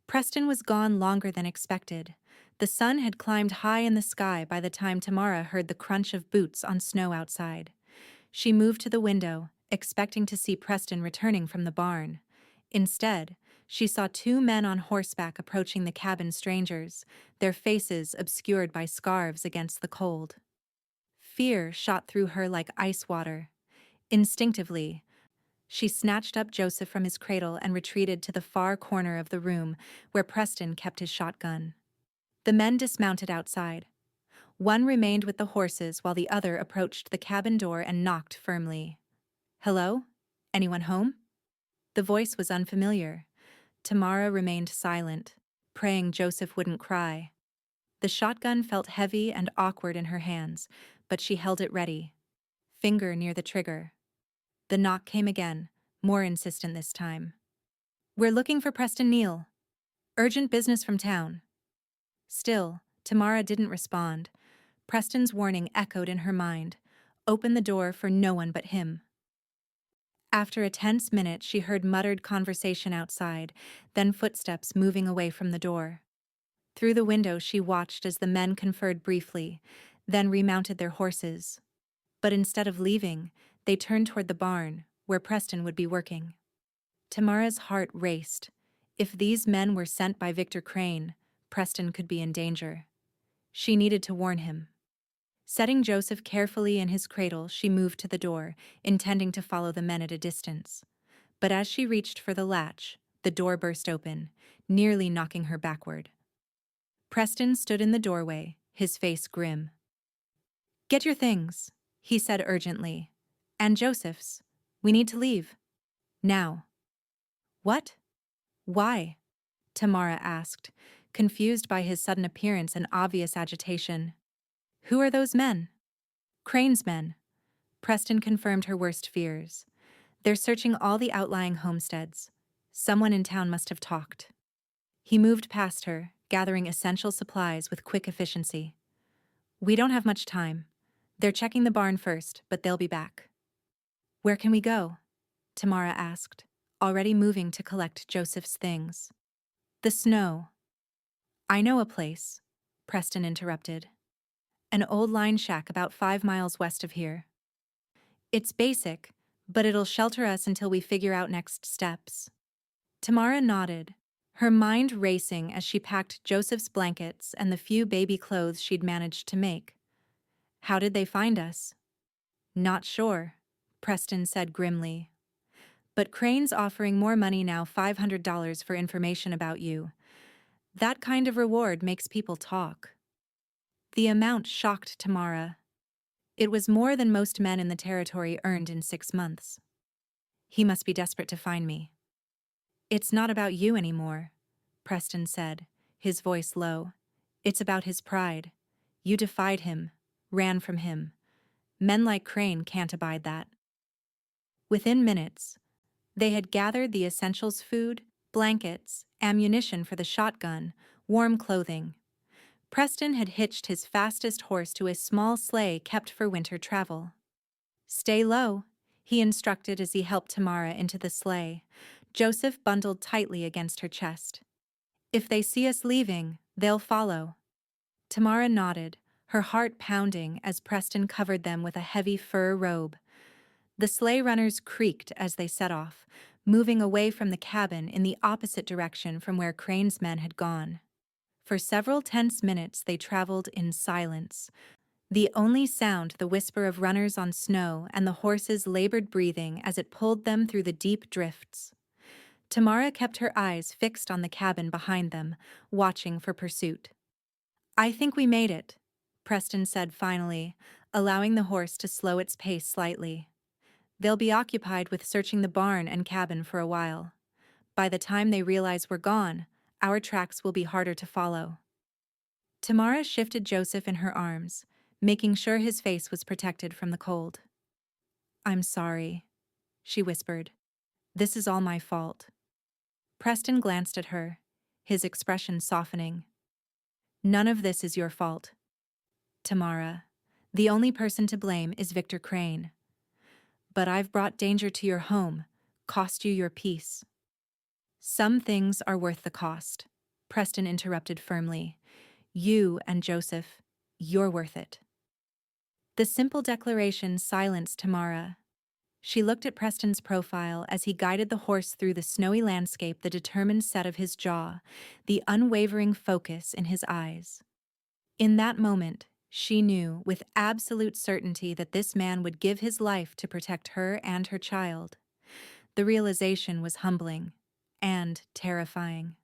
Preston was gone longer than expected. The sun had climbed high in the sky by the time Tamara heard the crunch of boots on snow outside. She moved to the window, expecting to see Preston returning from the barn. Instead, she saw 2 men on horseback approaching the cabin strangers, their faces obscured by scarves against the cold. Fear shot through her like ice water. Instinctively, she snatched up Joseph from his cradle and retreated to the far corner of the room where Preston kept his shotgun. The men dismounted outside. One remained with the horses while the other approached the cabin door and knocked firmly. Hello? Anyone home? The voice was unfamiliar. Tamara remained silent, praying Joseph wouldn't cry. The shotgun felt heavy and awkward in her hands, but she held it ready, finger near the trigger. The knock came again, more insistent this time. We're looking for Preston Neal. Urgent business from town. Still, Tamara didn't respond. Preston's warning echoed in her mind. Open the door for no one but him. After a tense minute, she heard muttered conversation outside, then footsteps moving away from the door. Through the window, she watched as the men conferred briefly, then remounted their horses. But instead of leaving, they turned toward the barn, where Preston would be working. Tamara's heart raced. If these men were sent by Victor Krane, Preston could be in danger. She needed to warn him. Setting Joseph carefully in his cradle, she moved to the door, intending to follow the men at a distance. But as she reached for the latch, the door burst open, nearly knocking her backward. Preston stood in the doorway, his face grim. "Get your things," he said urgently. "And Joseph's. We need to leave. Now." "What? Why?" Tamara asked, confused by his sudden appearance and obvious agitation. "Who are those men?" "Crane's men." Preston confirmed her worst fears. "They're searching all the outlying homesteads. Someone in town must have talked." He moved past her, gathering essential supplies with quick efficiency. "We don't have much time. They're checking the barn first, but they'll be back." "Where can we go?" Tamara asked, already moving to collect Joseph's things. "The snow." "I know a place," Preston interrupted. "An old line shack about 5 miles west of here. It's basic, but it'll shelter us until we figure out next steps." Tamara nodded, her mind racing as she packed Joseph's blankets and the few baby clothes she'd managed to make. "How did they find us?" "Not sure," Preston said grimly. "But Crane's offering more money now, $500 for information about you. That kind of reward makes people talk." The amount shocked Tamara. It was more than most men in the territory earned in 6 months. "He must be desperate to find me." "It's not about you anymore," Preston said, his voice low. "It's about his pride. You defied him, ran from him. Men like Krane can't abide that." Within minutes, they had gathered the essentials: food, blankets, ammunition for the shotgun, warm clothing. Preston had hitched his fastest horse to a small sleigh kept for winter travel. "Stay low," he instructed as he helped Tamara into the sleigh, Joseph bundled tightly against her chest. "If they see us leaving, they'll follow." Tamara nodded, her heart pounding as Preston covered them with a heavy fur robe. The sleigh runners creaked as they set off, moving away from the cabin in the opposite direction from where Crane's men had gone. For several tense minutes they traveled in silence, the only sound the whisper of runners on snow and the horses' labored breathing as it pulled them through the deep drifts. Tamara kept her eyes fixed on the cabin behind them, watching for pursuit. "I think we made it," Preston said finally, allowing the horse to slow its pace slightly. "They'll be occupied with searching the barn and cabin for a while. By the time they realize we're gone, our tracks will be harder to follow." Tamara shifted Joseph in her arms, making sure his face was protected from the cold. "I'm sorry," she whispered. "This is all my fault." Preston glanced at her, his expression softening. "None of this is your fault, Tamara. The only person to blame is Victor Krane. But I've brought danger to your home, cost you your peace." "Some things are worth the cost," Preston interrupted firmly. "You and Joseph, you're worth it." The simple declaration silenced Tamara. She looked at Preston's profile as he guided the horse through the snowy landscape, the determined set of his jaw, the unwavering focus in his eyes. In that moment, she knew with absolute certainty that this man would give his life to protect her and her child. The realization was humbling and terrifying.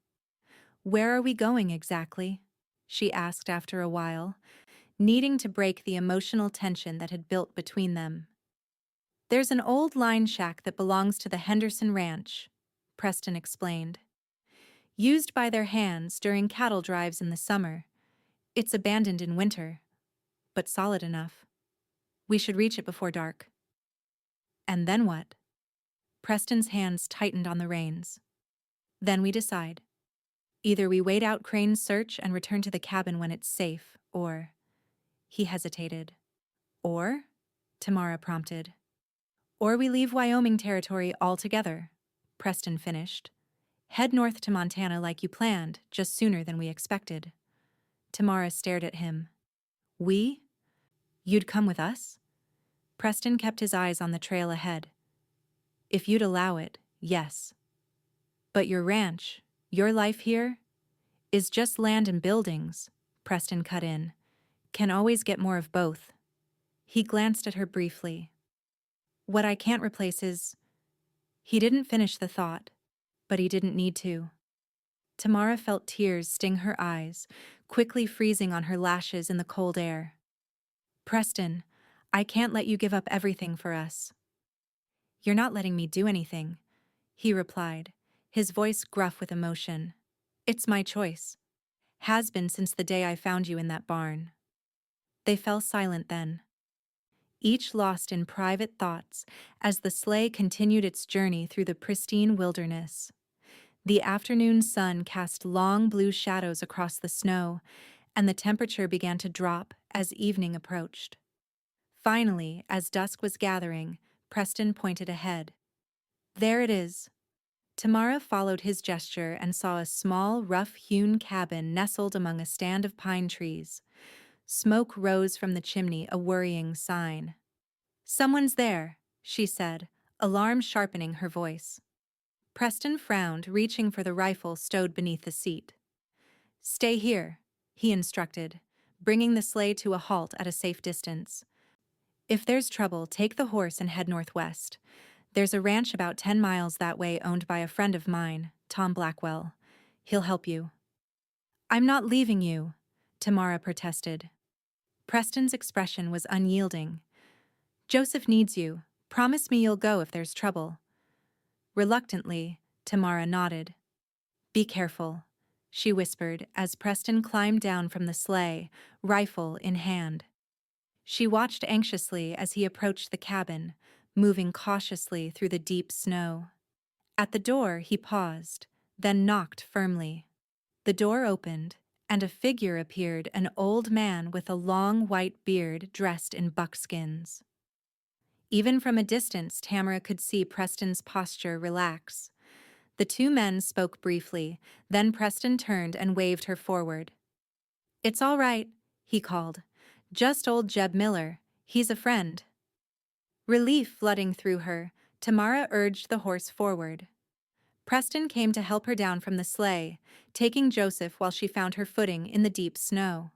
"Where are we going exactly?" she asked after a while, needing to break the emotional tension that had built between them. "There's an old line shack that belongs to the Henderson Ranch," Preston explained. "Used by their hands during cattle drives in the summer. It's abandoned in winter, but solid enough. We should reach it before dark." "And then what?" Preston's hands tightened on the reins. "Then we decide. Either we wait out Crane's search and return to the cabin when it's safe, or—" He hesitated. "Or?" Tamara prompted. "Or we leave Wyoming Territory altogether," Preston finished. "Head north to Montana like you planned, just sooner than we expected." Tamara stared at him. "We? You'd come with us?" Preston kept his eyes on the trail ahead. "If you'd allow it, yes. But your ranch, your life here, is just land and buildings," Preston cut in. "Can always get more of both, He glanced at her briefly. What I can't replace is... He didn't finish the thought, but he didn't need to. Tamara felt tears sting her eyes, quickly freezing on her lashes in the cold air. Preston, I can't let you give up everything for us. You're not letting me do anything, he replied, his voice gruff with emotion. It's my choice. Has been since the day I found you in that barn. They fell silent then, each lost in private thoughts as the sleigh continued its journey through the pristine wilderness. The afternoon sun cast long blue shadows across the snow, and the temperature began to drop as evening approached. Finally, as dusk was gathering, Preston pointed ahead. There it is. Tamara followed his gesture and saw a small, rough-hewn cabin nestled among a stand of pine trees. Smoke rose from the chimney, a worrying sign. Someone's there, she said, alarm sharpening her voice. Preston frowned, reaching for the rifle stowed beneath the seat. Stay here, he instructed, bringing the sleigh to a halt at a safe distance. If there's trouble, take the horse and head northwest. There's a ranch about 10 miles that way owned by a friend of mine, Tom Blackwell. He'll help you. I'm not leaving you, Tamara protested. Preston's expression was unyielding. Joseph needs you. Promise me you'll go if there's trouble. Reluctantly, Tamara nodded. Be careful, she whispered as Preston climbed down from the sleigh, rifle in hand. She watched anxiously as he approached the cabin, moving cautiously through the deep snow. At the door, he paused, then knocked firmly. The door opened, and a figure appeared, an old man with a long white beard dressed in buckskins. Even from a distance, Tamara could see Preston's posture relax. The two men spoke briefly, then Preston turned and waved her forward. It's all right, he called. Just old Jeb Miller. He's a friend. Relief flooding through her, Tamara urged the horse forward. Preston came to help her down from the sleigh, taking Joseph while she found her footing in the deep snow.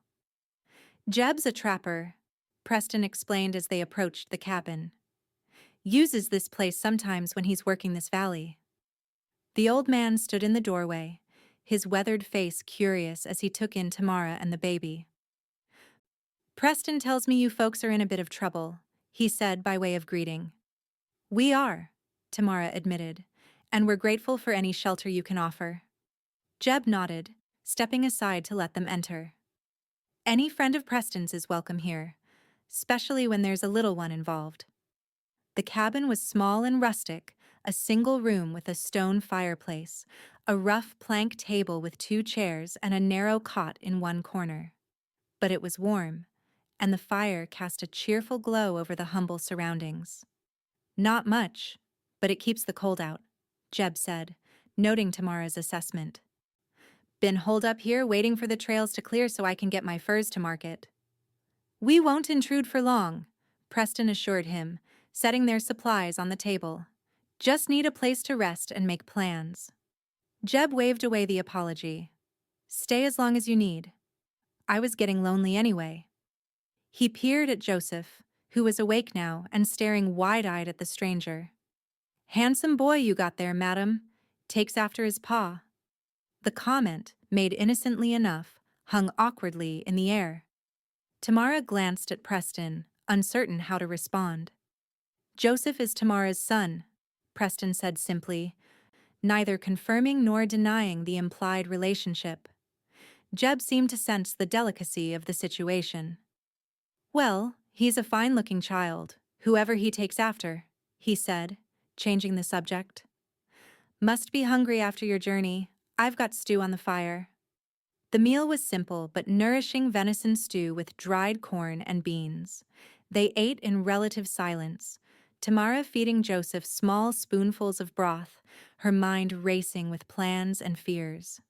Jeb's a trapper, Preston explained as they approached the cabin. Uses this place sometimes when he's working this valley. The old man stood in the doorway, his weathered face curious as he took in Tamara and the baby. Preston tells me you folks are in a bit of trouble, he said by way of greeting. We are, Tamara admitted, and we're grateful for any shelter you can offer. Jeb nodded, stepping aside to let them enter. Any friend of Preston's is welcome here, especially when there's a little one involved. The cabin was small and rustic, a single room with a stone fireplace, a rough plank table with 2 chairs and a narrow cot in one corner. But it was warm, and the fire cast a cheerful glow over the humble surroundings. Not much, but it keeps the cold out, Jeb said, noting Tamara's assessment. Been holed up here waiting for the trails to clear so I can get my furs to market. We won't intrude for long, Preston assured him, setting their supplies on the table. Just need a place to rest and make plans. Jeb waved away the apology. Stay as long as you need. I was getting lonely anyway. He peered at Joseph, who was awake now and staring wide-eyed at the stranger. Handsome boy you got there, madam. Takes after his pa. The comment, made innocently enough, hung awkwardly in the air. Tamara glanced at Preston, uncertain how to respond. Joseph is Tamara's son, Preston said simply, neither confirming nor denying the implied relationship. Jeb seemed to sense the delicacy of the situation. Well, he's a fine-looking child, whoever he takes after, he said, changing the subject. Must be hungry after your journey. I've got stew on the fire. The meal was simple but nourishing venison stew with dried corn and beans. They ate in relative silence, Tamara feeding Joseph small spoonfuls of broth, her mind racing with plans and fears.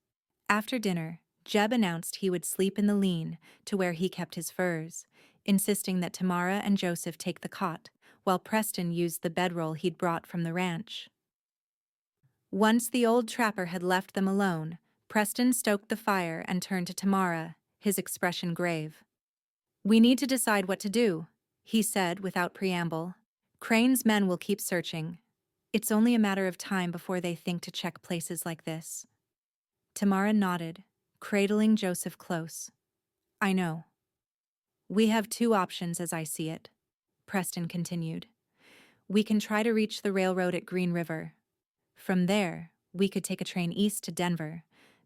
After dinner, Jeb announced he would sleep in the lean, to where he kept his furs, insisting that Tamara and Joseph take the cot, while Preston used the bedroll he'd brought from the ranch. Once the old trapper had left them alone, Preston stoked the fire and turned to Tamara, his expression grave. We need to decide what to do, he said without preamble. Crane's men will keep searching. It's only a matter of time before they think to check places like this. Tamara nodded, cradling Joseph close. I know. We have two options as I see it, Preston continued. We can try to reach the railroad at Green River. From there, we could take a train east to Denver,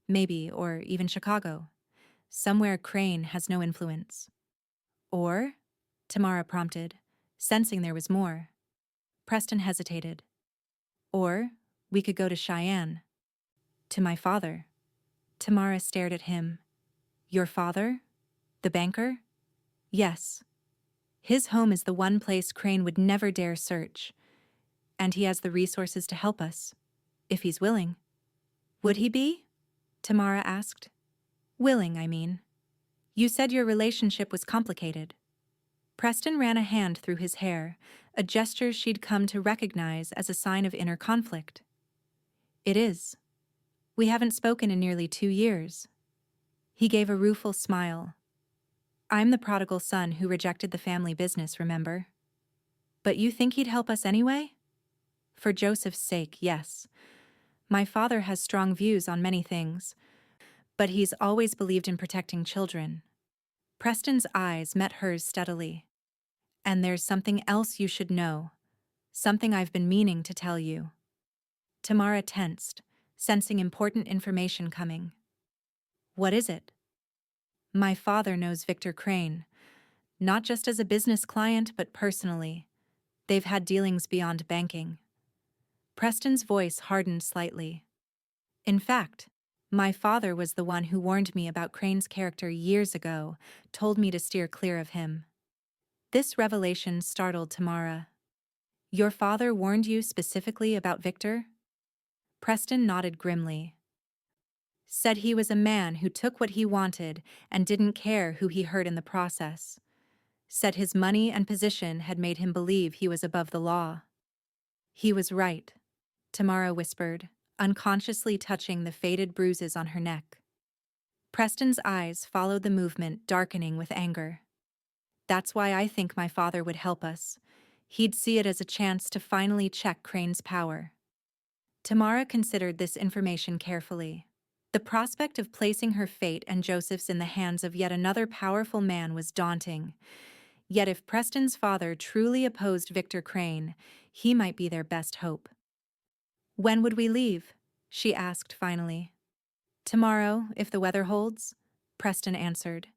maybe, or even Chicago, somewhere Krane has no influence. Or, Tamara prompted, sensing there was more. Preston hesitated. Or, we could go to Cheyenne. To my father. Tamara stared at him. Your father? The banker? Yes. His home is the one place Krane would never dare search. And he has the resources to help us. If he's willing. Would he be? Tamara asked. Willing, I mean. You said your relationship was complicated. Preston ran a hand through his hair, a gesture she'd come to recognize as a sign of inner conflict. It is. We haven't spoken in nearly 2 years. He gave a rueful smile. I'm the prodigal son who rejected the family business, remember? But you think he'd help us anyway? For Joseph's sake, yes. My father has strong views on many things, but he's always believed in protecting children. Preston's eyes met hers steadily. And there's something else you should know. Something I've been meaning to tell you. Tamara tensed, sensing important information coming. What is it? My father knows Victor Krane, not just as a business client but personally. They've had dealings beyond banking. Preston's voice hardened slightly. In fact, my father was the one who warned me about Crane's character years ago, told me to steer clear of him. This revelation startled Tamara. Your father warned you specifically about Victor? Preston nodded grimly. Said he was a man who took what he wanted and didn't care who he hurt in the process. Said his money and position had made him believe he was above the law. He was right, Tamara whispered, unconsciously touching the faded bruises on her neck. Preston's eyes followed the movement, darkening with anger. That's why I think my father would help us. He'd see it as a chance to finally check Crane's power. Tamara considered this information carefully. The prospect of placing her fate and Joseph's in the hands of yet another powerful man was daunting. Yet if Preston's father truly opposed Victor Krane, he might be their best hope. When would we leave? She asked finally. Tomorrow, if the weather holds, Preston answered.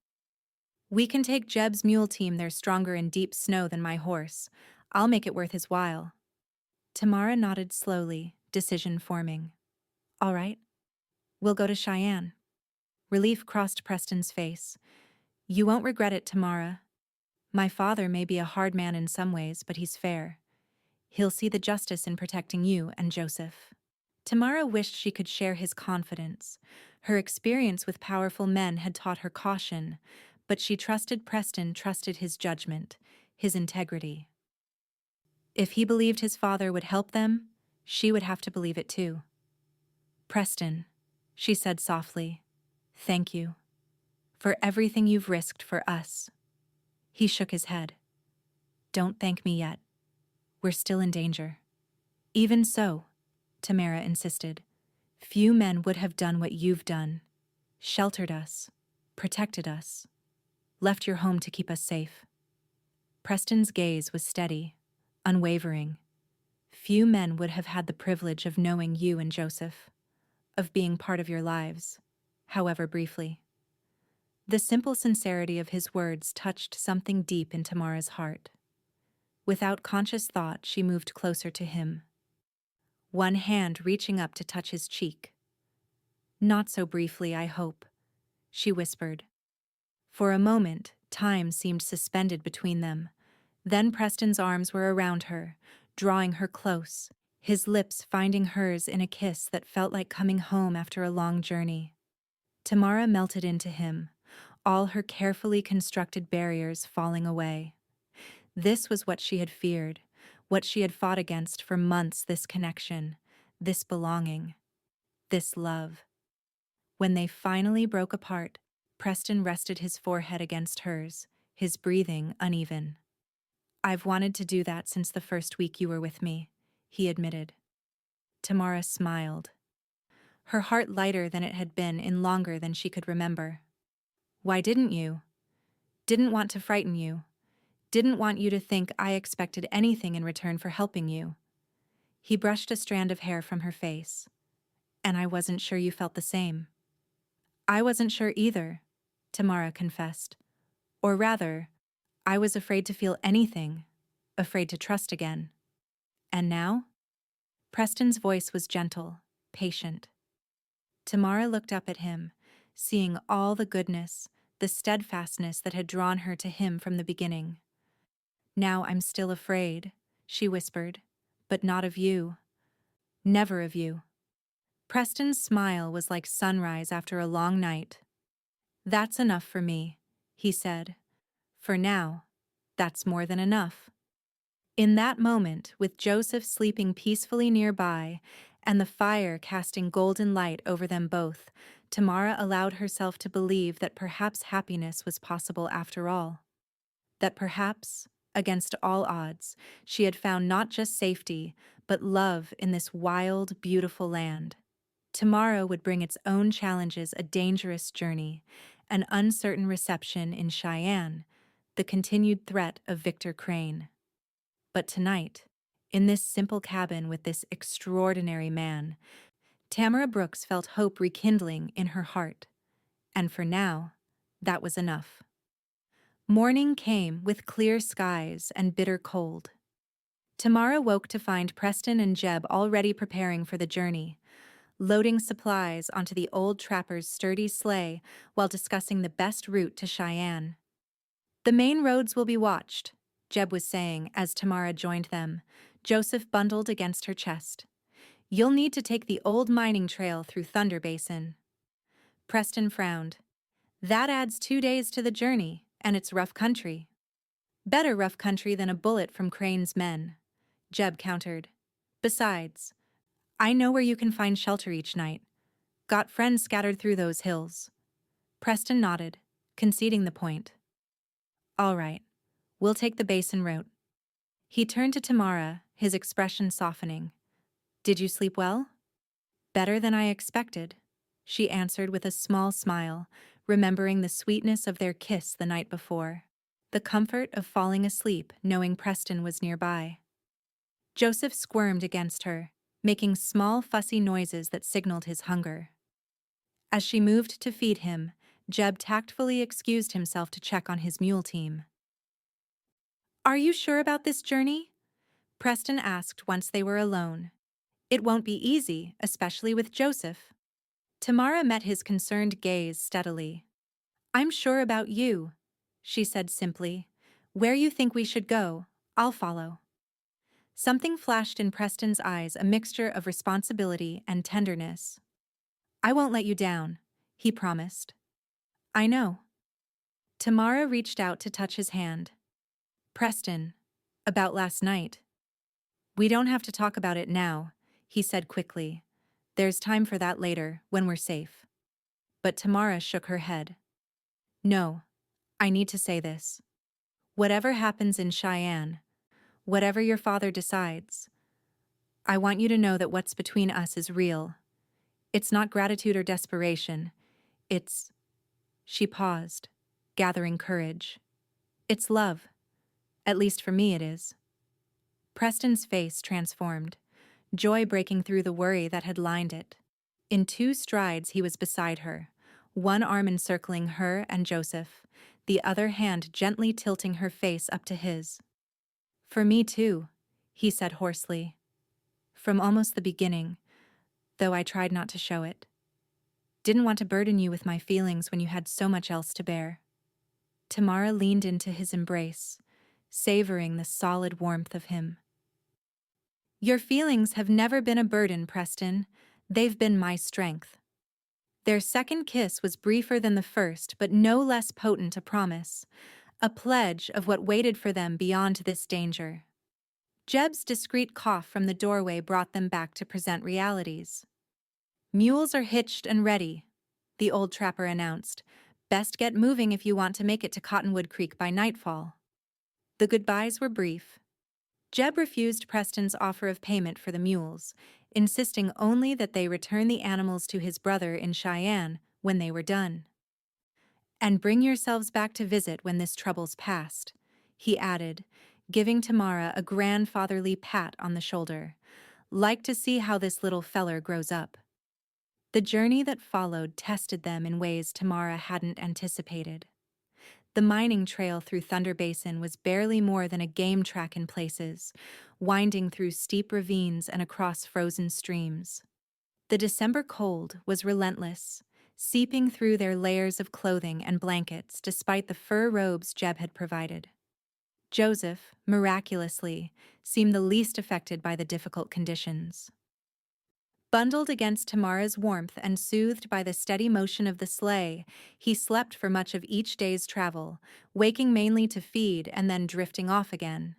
We can take Jeb's mule team. They're stronger in deep snow than my horse. I'll make it worth his while. Tamara nodded slowly, decision forming. All right. We'll go to Cheyenne. Relief crossed Preston's face. You won't regret it, Tamara. My father may be a hard man in some ways, but he's fair. He'll see the justice in protecting you and Joseph. Tamara wished she could share his confidence. Her experience with powerful men had taught her caution, but she trusted Preston trusted his judgment, his integrity. If he believed his father would help them, she would have to believe it too. Preston, she said softly, thank you. For everything you've risked for us. He shook his head. Don't thank me yet. We're still in danger. Even so, Tamara insisted, few men would have done what you've done. Sheltered us, protected us, left your home to keep us safe. Preston's gaze was steady, unwavering. Few men would have had the privilege of knowing you and Joseph, of being part of your lives, however briefly. The simple sincerity of his words touched something deep in Tamara's heart. Without conscious thought, she moved closer to him, one hand reaching up to touch his cheek. Not so briefly, I hope, she whispered. For a moment, time seemed suspended between them. Then Preston's arms were around her, drawing her close, his lips finding hers in a kiss that felt like coming home after a long journey. Tamara melted into him, all her carefully constructed barriers falling away. This was what she had feared, what she had fought against for months, this connection, this belonging, this love. When they finally broke apart, Preston rested his forehead against hers, his breathing uneven. I've wanted to do that since the first week you were with me, he admitted. Tamara smiled, her heart lighter than it had been in longer than she could remember. Why didn't you? Didn't want to frighten you. Didn't want you to think I expected anything in return for helping you. He brushed a strand of hair from her face. And I wasn't sure you felt the same. I wasn't sure either, Tamara confessed. Or rather, I was afraid to feel anything, afraid to trust again. And now? Preston's voice was gentle, patient. Tamara looked up at him, seeing all the goodness, the steadfastness that had drawn her to him from the beginning. Now I'm still afraid, she whispered, but not of you. Never of you. Preston's smile was like sunrise after a long night. That's enough for me, he said. For now, that's more than enough. In that moment, with Joseph sleeping peacefully nearby and the fire casting golden light over them both, Tamara allowed herself to believe that perhaps happiness was possible after all. That perhaps, against all odds, she had found not just safety, but love in this wild, beautiful land. Tomorrow would bring its own challenges, a dangerous journey, an uncertain reception in Cheyenne, the continued threat of Victor Krane. But tonight, in this simple cabin with this extraordinary man, Tamara Brooks felt hope rekindling in her heart. And for now, that was enough. Morning came with clear skies and bitter cold. Tamara woke to find Preston and Jeb already preparing for the journey, loading supplies onto the old trapper's sturdy sleigh while discussing the best route to Cheyenne. The main roads will be watched, Jeb was saying as Tamara joined them, Joseph bundled against her chest. You'll need to take the old mining trail through Thunder Basin. Preston frowned. That adds 2 days to the journey, and it's rough country. Better rough country than a bullet from Crane's men, Jeb countered. Besides, I know where you can find shelter each night. Got friends scattered through those hills. Preston nodded, conceding the point. All right, we'll take the basin route. He turned to Tamara, his expression softening. Did you sleep well? Better than I expected, she answered with a small smile, remembering the sweetness of their kiss the night before, the comfort of falling asleep knowing Preston was nearby. Joseph squirmed against her, making small fussy noises that signaled his hunger. As she moved to feed him, Jeb tactfully excused himself to check on his mule team. Are you sure about this journey? Preston asked once they were alone. It won't be easy, especially with Joseph. Tamara met his concerned gaze steadily. I'm sure about you, she said simply. Where you think we should go, I'll follow. Something flashed in Preston's eyes, a mixture of responsibility and tenderness. I won't let you down, he promised. I know. Tamara reached out to touch his hand. Preston, about last night. We don't have to talk about it now, he said quickly. There's time for that later, when we're safe. But Tamara shook her head. No, I need to say this. Whatever happens in Cheyenne, whatever your father decides, I want you to know that what's between us is real. It's not gratitude or desperation. It's... She paused, gathering courage. It's love. At least for me it is. Preston's face transformed, joy breaking through the worry that had lined it. In 2 strides he was beside her, one arm encircling her and Joseph, the other hand gently tilting her face up to his. For me too, he said hoarsely. From almost the beginning, though I tried not to show it. Didn't want to burden you with my feelings when you had so much else to bear. Tamara leaned into his embrace, savoring the solid warmth of him. Your feelings have never been a burden, Preston. They've been my strength. Their second kiss was briefer than the first, but no less potent a promise, a pledge of what waited for them beyond this danger. Jeb's discreet cough from the doorway brought them back to present realities. Mules are hitched and ready, the old trapper announced. Best get moving if you want to make it to Cottonwood Creek by nightfall. The goodbyes were brief. Jeb refused Preston's offer of payment for the mules, insisting only that they return the animals to his brother in Cheyenne when they were done. "And bring yourselves back to visit when this trouble's past," he added, giving Tamara a grandfatherly pat on the shoulder. "Like to see how this little feller grows up." The journey that followed tested them in ways Tamara hadn't anticipated. The mining trail through Thunder Basin was barely more than a game track in places, winding through steep ravines and across frozen streams. The December cold was relentless, seeping through their layers of clothing and blankets despite the fur robes Jeb had provided. Joseph, miraculously, seemed the least affected by the difficult conditions. Bundled against Tamara's warmth and soothed by the steady motion of the sleigh, he slept for much of each day's travel, waking mainly to feed and then drifting off again.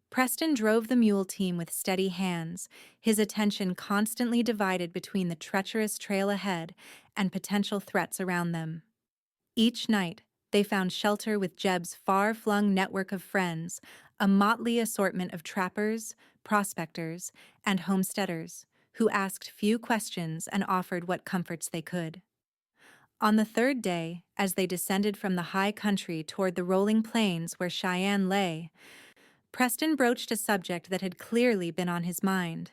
Preston drove the mule team with steady hands, his attention constantly divided between the treacherous trail ahead and potential threats around them. Each night, they found shelter with Jeb's far-flung network of friends, a motley assortment of trappers, prospectors, and homesteaders, who asked few questions and offered what comforts they could. On the third day, as they descended from the high country toward the rolling plains where Cheyenne lay, Preston broached a subject that had clearly been on his mind.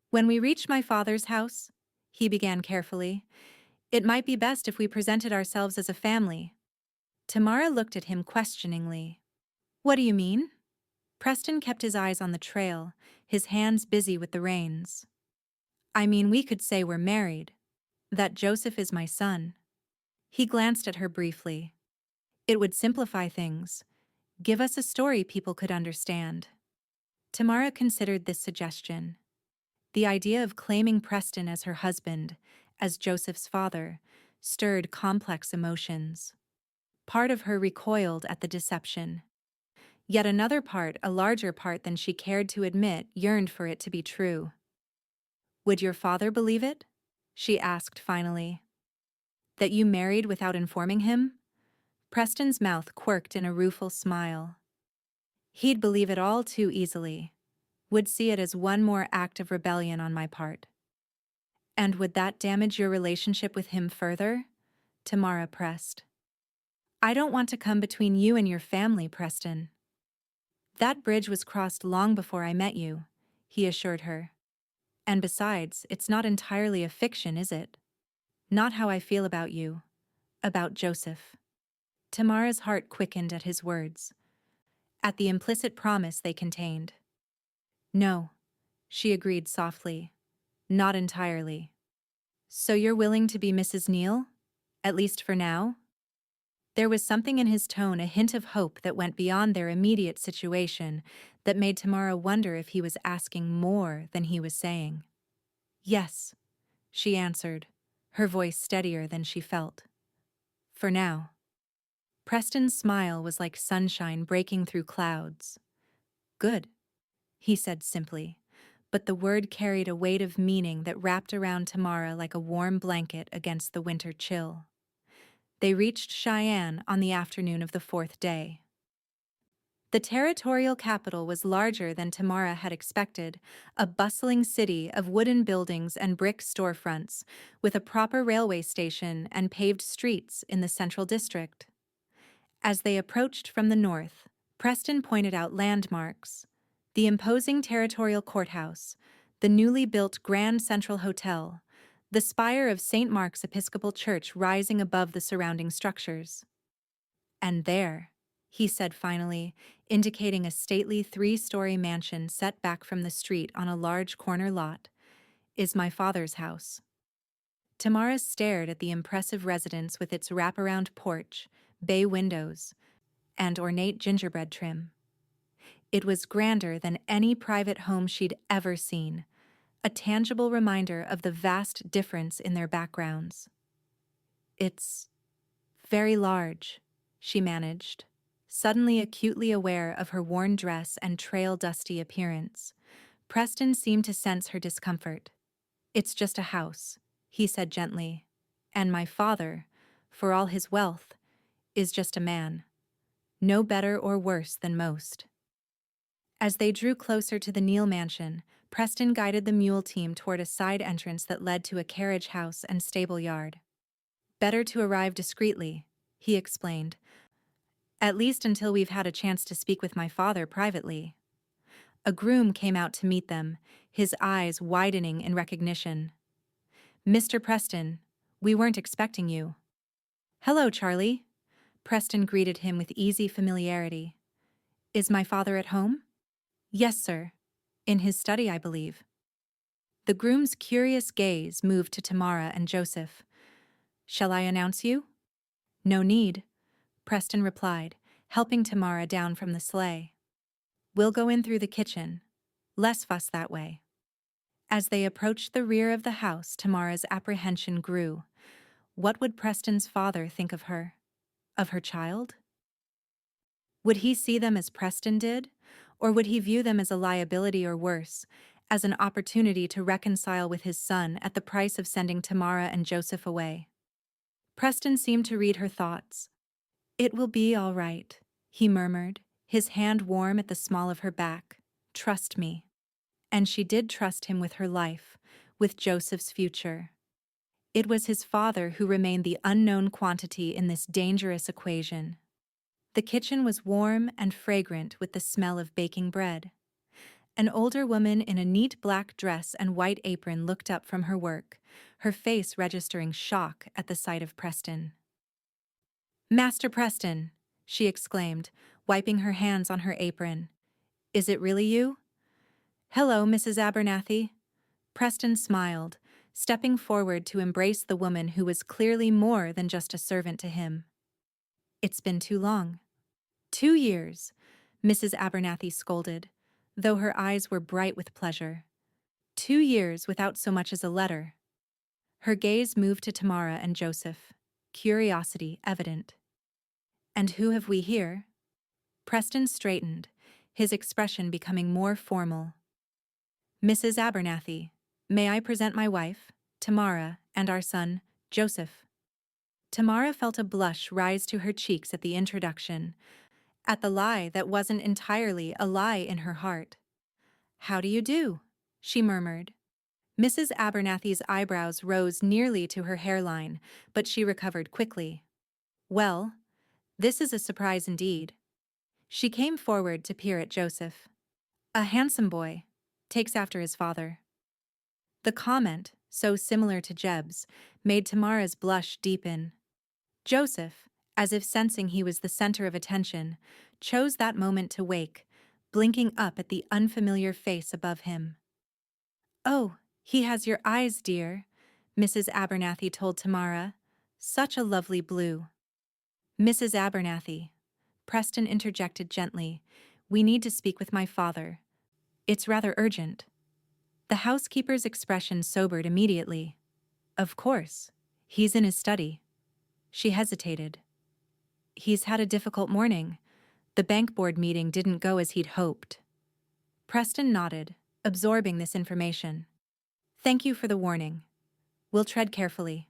"When we reach my father's house," he began carefully, "it might be best if we presented ourselves as a family." Tamara looked at him questioningly. "What do you mean?" Preston kept his eyes on the trail, his hands busy with the reins. "I mean, we could say we're married, that Joseph is my son." He glanced at her briefly. "It would simplify things, give us a story people could understand." Tamara considered this suggestion. The idea of claiming Preston as her husband, as Joseph's father, stirred complex emotions. Part of her recoiled at the deception. Yet another part, a larger part than she cared to admit, yearned for it to be true. "Would your father believe it?" she asked finally. "That you married without informing him?" Preston's mouth quirked in a rueful smile. "He'd believe it all too easily. Would see it as one more act of rebellion on my part." "And would that damage your relationship with him further?" Tamara pressed. "I don't want to come between you and your family, Preston." "That bridge was crossed long before I met you," he assured her. "And besides, it's not entirely a fiction, is it? Not how I feel about you, about Joseph." Tamara's heart quickened at his words, at the implicit promise they contained. "No," she agreed softly, "not entirely." "So you're willing to be Mrs. Neal? At least for now?" There was something in his tone, a hint of hope that went beyond their immediate situation, that made Tamara wonder if he was asking more than he was saying. "Yes," she answered, her voice steadier than she felt. "For now." Preston's smile was like sunshine breaking through clouds. "Good," he said simply, but the word carried a weight of meaning that wrapped around Tamara like a warm blanket against the winter chill. They reached Cheyenne on the afternoon of the fourth day. The territorial capital was larger than Tamara had expected, a bustling city of wooden buildings and brick storefronts, with a proper railway station and paved streets in the central district. As they approached from the north, Preston pointed out landmarks: the imposing territorial courthouse, the newly built Grand Central Hotel, the spire of St. Mark's Episcopal Church rising above the surrounding structures. "And there," he said finally, indicating a stately three-story mansion set back from the street on a large corner lot, "is my father's house." Tamara stared at the impressive residence with its wraparound porch, bay windows, and ornate gingerbread trim. It was grander than any private home she'd ever seen, a tangible reminder of the vast difference in their backgrounds. "It's very large," she managed, suddenly acutely aware of her worn dress and trail-dusty appearance. Preston seemed to sense her discomfort. "It's just a house," he said gently, "and my father, for all his wealth, is just a man. no better or worse than most. As they drew closer to the Neal mansion, Preston guided the mule team toward a side entrance that led to a carriage house and stable yard. Better to arrive discreetly, he explained, at least until we've had a chance to speak with my father privately. A groom came out to meet them, his eyes widening in recognition. Mr. Preston, we weren't expecting you. Hello, Charlie. Preston greeted him with easy familiarity. Is my father at home? Yes, sir. In his study, I believe. The groom's curious gaze moved to Tamara and Joseph. Shall I announce you? No need, Preston replied, helping Tamara down from the sleigh. We'll go in through the kitchen. Less fuss that way. As they approached the rear of the house, Tamara's apprehension grew. What would Preston's father think of her? Of her child? Would he see them as Preston did? Or would he view them as a liability or worse, as an opportunity to reconcile with his son at the price of sending Tamara and Joseph away? Preston seemed to read her thoughts. It will be all right, he murmured, his hand warm at the small of her back. Trust me. And she did trust him with her life, with Joseph's future. It was his father who remained the unknown quantity in this dangerous equation. The kitchen was warm and fragrant with the smell of baking bread. An older woman in a neat black dress and white apron looked up from her work, her face registering shock at the sight of Preston. Master Preston, she exclaimed, wiping her hands on her apron. Is it really you? Hello, Mrs. Abernathy. Preston smiled, stepping forward to embrace the woman who was clearly more than just a servant to him. It's been too long. 2 years, Mrs. Abernathy scolded, though her eyes were bright with pleasure. 2 years without so much as a letter. Her gaze moved to Tamara and Joseph, curiosity evident. And who have we here? Preston straightened, his expression becoming more formal. Mrs. Abernathy, may I present my wife, Tamara, and our son, Joseph? Tamara felt a blush rise to her cheeks at the introduction, at the lie that wasn't entirely a lie in her heart. How do you do? She murmured. Mrs. Abernathy's eyebrows rose nearly to her hairline, but she recovered quickly. Well, this is a surprise indeed. She came forward to peer at Joseph. A handsome boy, takes after his father. The comment, so similar to Jeb's, made Tamara's blush deepen. Joseph, as if sensing he was the center of attention, chose that moment to wake, blinking up at the unfamiliar face above him. Oh, he has your eyes, dear, Mrs. Abernathy told Tamara. Such a lovely blue. Mrs. Abernathy, Preston interjected gently, we need to speak with my father. It's rather urgent. The housekeeper's expression sobered immediately. Of course. He's in his study. She hesitated. He's had a difficult morning. The bank board meeting didn't go as he'd hoped. Preston nodded, absorbing this information. Thank you for the warning. We'll tread carefully.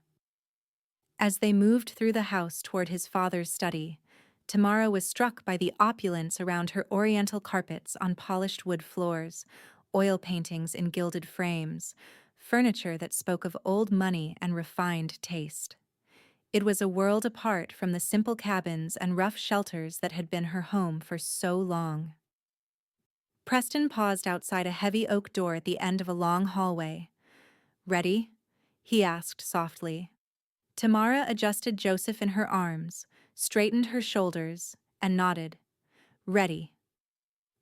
As they moved through the house toward his father's study, Tamara was struck by the opulence around her oriental carpets on polished wood floors, oil paintings in gilded frames, furniture that spoke of old money and refined taste. It was a world apart from the simple cabins and rough shelters that had been her home for so long. Preston paused outside a heavy oak door at the end of a long hallway. Ready? He asked softly. Tamara adjusted Joseph in her arms, straightened her shoulders, and nodded. Ready.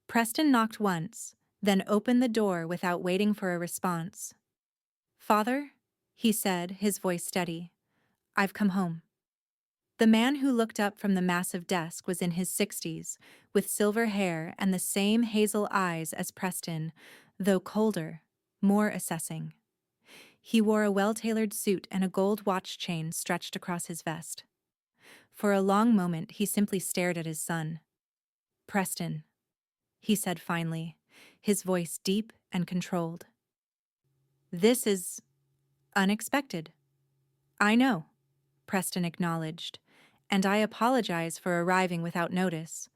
Preston knocked once, then opened the door without waiting for a response. Father, he said, his voice steady. I've come home. The man who looked up from the massive desk was in his 60s, with silver hair and the same hazel eyes as Preston, though colder, more assessing. He wore a well-tailored suit and a gold watch chain stretched across his vest. For a long moment he simply stared at his son. Preston, he said finally, his voice deep and controlled. This is unexpected. I know, Preston acknowledged, And I apologize for arriving without notice,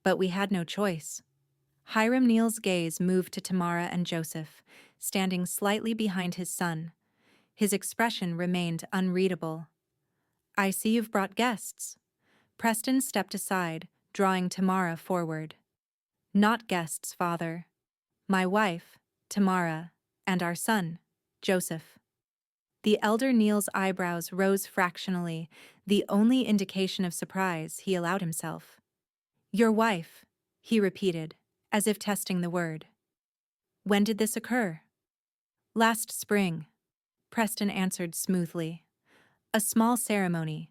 but we had no choice. Hiram Neal's gaze moved to Tamara and Joseph, standing slightly behind his son. His expression remained unreadable. I see you've brought guests. Preston stepped aside, drawing Tamara forward. Not guests, father. My wife, Tamara, and our son, Joseph. The elder Neal's eyebrows rose fractionally, the only indication of surprise he allowed himself. Your wife, he repeated, as if testing the word. When did this occur? Last spring, Preston answered smoothly. A small ceremony,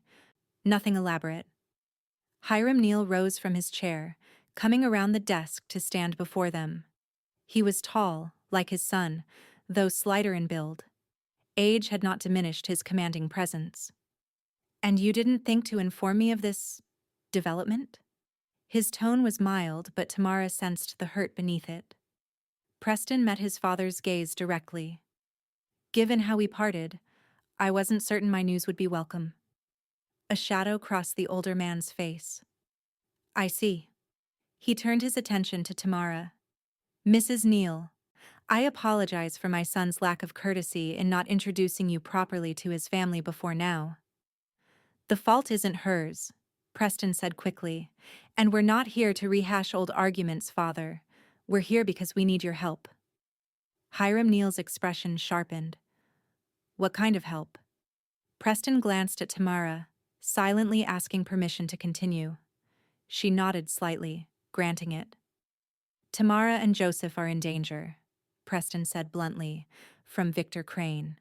nothing elaborate. Hiram Neal rose from his chair, coming around the desk to stand before them. He was tall, like his son, though slighter in build. Age had not diminished his commanding presence. And you didn't think to inform me of this development? His tone was mild, but Tamara sensed the hurt beneath it. Preston met his father's gaze directly. Given how we parted, I wasn't certain my news would be welcome. A shadow crossed the older man's face. I see. He turned his attention to Tamara. Mrs. Neal, I apologize for my son's lack of courtesy in not introducing you properly to his family before now. The fault isn't hers, Preston said quickly, and we're not here to rehash old arguments, father. We're here because we need your help. Hiram Neal's expression sharpened. What kind of help? Preston glanced at Tamara, silently asking permission to continue. She nodded slightly, granting it. Tamara and Joseph are in danger, Preston said bluntly, from Victor Krane.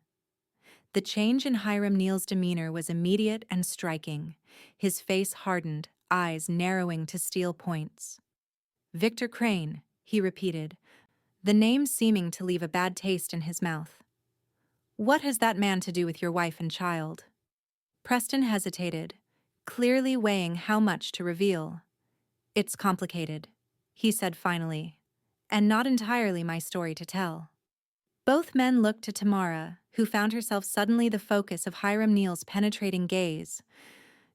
The change in Hiram Neal's demeanor was immediate and striking. His face hardened, eyes narrowing to steel points. Victor Krane, he repeated, the name seeming to leave a bad taste in his mouth. What has that man to do with your wife and child? Preston hesitated, clearly weighing how much to reveal. It's complicated, he said finally, and not entirely my story to tell. Both men looked to Tamara, who found herself suddenly the focus of Hiram Neal's penetrating gaze.